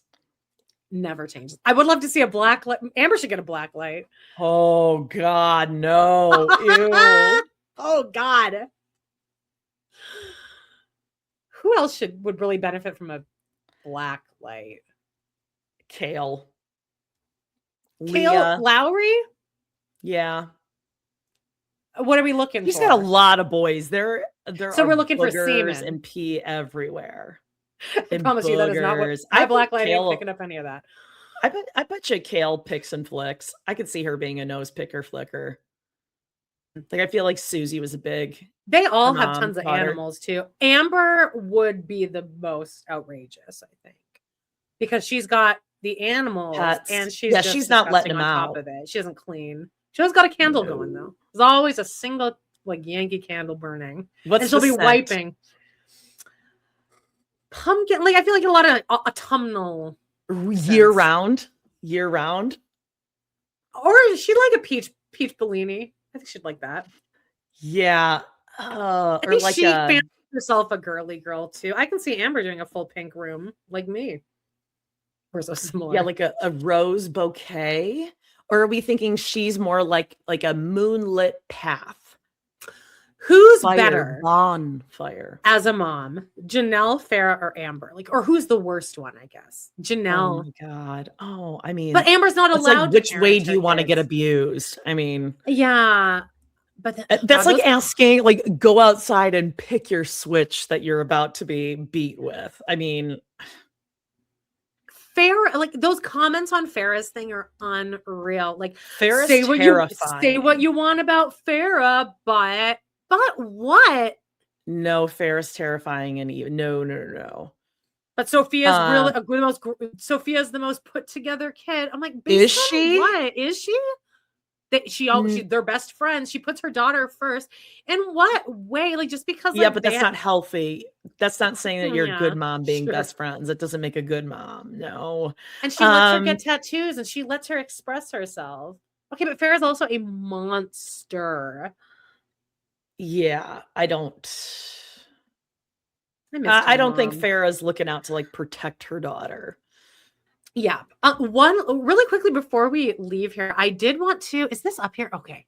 Never changes. I would love to see a black light. Amber should get a black light. Oh God, no. Ew. Oh God. Who else would really benefit from a black light? Kale Lowry? Yeah. What are we looking for? He's got a lot of boys. There so we're looking for semen and pee everywhere. I promise you that is not what my black light ain't picking up any of that. I bet you Kale picks and flicks. I could see her being a nose picker flicker. Like I feel like Susie was a big. They all have tons of animals too. Amber would be the most outrageous, I think, because she's got the animals and she's not letting them out. Of it. She doesn't clean. She always got a candle going though. There's always a single like Yankee candle burning. And she'll be wiping. Pumpkin, like I feel like a lot of autumnal year round. Or she'd like a peach Bellini. I think she'd like that. Yeah. I think like she fancies herself a girly girl too. I can see Amber doing a full pink room like me. We're so similar. Yeah, like a rose bouquet. Or are we thinking she's more like a moonlit path? Who's better? Bonfire. As a mom, Janelle, Farrah, or Amber? Like, or who's the worst one, I guess? Janelle. Oh my God. Oh, I mean. But Amber's not allowed to which way do you want to get abused? I mean. Yeah. But that's like asking, like, go outside and pick your switch that you're about to be beat with. I mean. Farrah, like those comments on Farrah's thing are unreal. Like, Farrah's terrifying. Say what you want about Farrah, but what? No, Farrah's terrifying and even no. But Sophia's Sophia's the most put together kid. I'm like, is she? What is she? They're best friends. She puts her daughter first. In what way? Like, just because? Yeah, but that's not healthy. That's not saying that you're a good mom being best friends. It doesn't make a good mom. No. And she lets her get tattoos and she lets her express herself. Okay, but Farrah's also a monster. Yeah, I don't think Farrah's looking out to like protect her daughter. Yeah. One really quickly before we leave here, I did want to. Is this up here? Okay.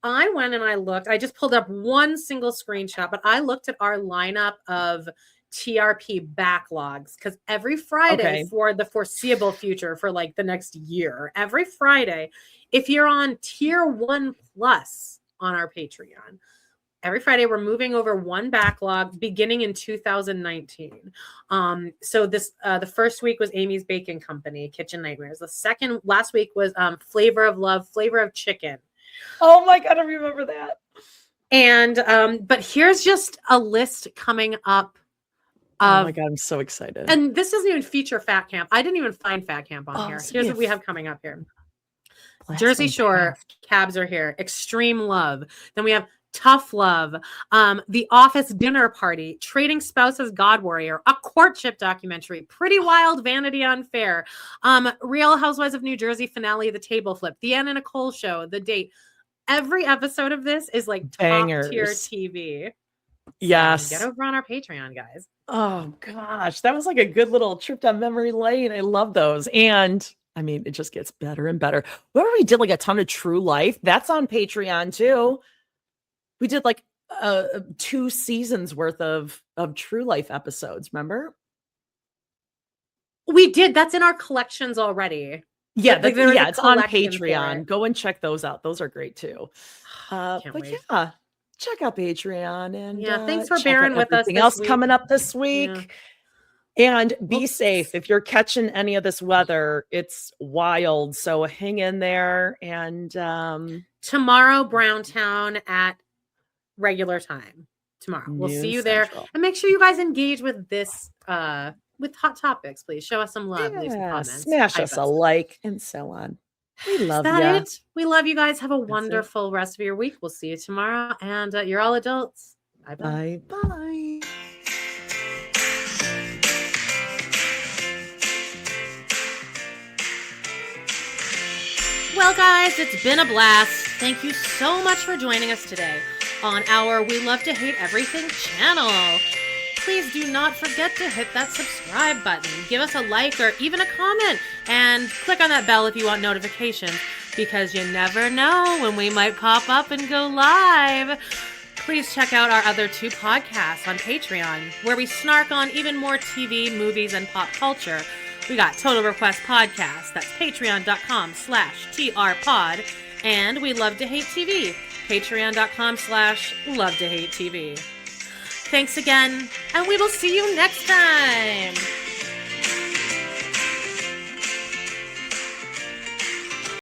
I went and I looked. I just pulled up one single screenshot, but I looked at our lineup of TRP backlogs because every Friday for the foreseeable future, for like the next year, every Friday, if you're on tier 1+ on our Patreon, every Friday, we're moving over one backlog beginning in 2019. So the first week was Amy's Baking Company, Kitchen Nightmares. The last week was Flavor of Love, Flavor of Chicken. Oh my God, I remember that. And but here's just a list coming up. Oh my God, I'm so excited. And this doesn't even feature Fat Camp. I didn't even find Fat Camp on here. Here's what we have coming up here. Jersey Shore cabs are here. Extreme Love. Then we have Tough Love, The Office Dinner Party, Trading Spouses, God Warrior, a courtship documentary, Pretty Wild, Vanity Unfair, Real Housewives of New Jersey finale, The Table Flip, The Anna Nicole Show, The Date. Every episode of this is like bangers. Top tier TV. Yes. Get over on our Patreon, guys. Oh gosh, that was like a good little trip down memory lane. I love those. And I mean, it just gets better and better. Remember we did like a ton of True Life? That's on Patreon too. We did like 2 seasons worth of True Life episodes, remember? We did. That's in our collections already. Yeah, it's on Patreon. Go and check those out. Those are great too. But wait. Yeah, check out Patreon and thanks for bearing with us. Everything else coming up this week. Yeah. And be safe. If you're catching any of this weather, it's wild. So hang in there. And tomorrow, Browntown at regular time. Tomorrow. We'll see you there. And make sure you guys engage with this with Hot Topics, please. Show us some love. Leave some comments. Smash us a like and so on. We love you. Is that it? We love you guys. Have a wonderful rest of your week. We'll see you tomorrow. And you're all adults. Bye-bye. Bye-bye. Well, guys, it's been a blast. Thank you so much for joining us today on our We Love to Hate Everything channel. Please do not forget to hit that subscribe button. Give us a like or even a comment. And click on that bell if you want notifications, because you never know when we might pop up and go live. Please check out our other 2 podcasts on Patreon, where we snark on even more TV, movies, and pop culture. We got Total Request Podcast. That's patreon.com/trpod. And We Love to Hate TV. Patreon.com/Love to Hate TV. Thanks again, and we will see you next time.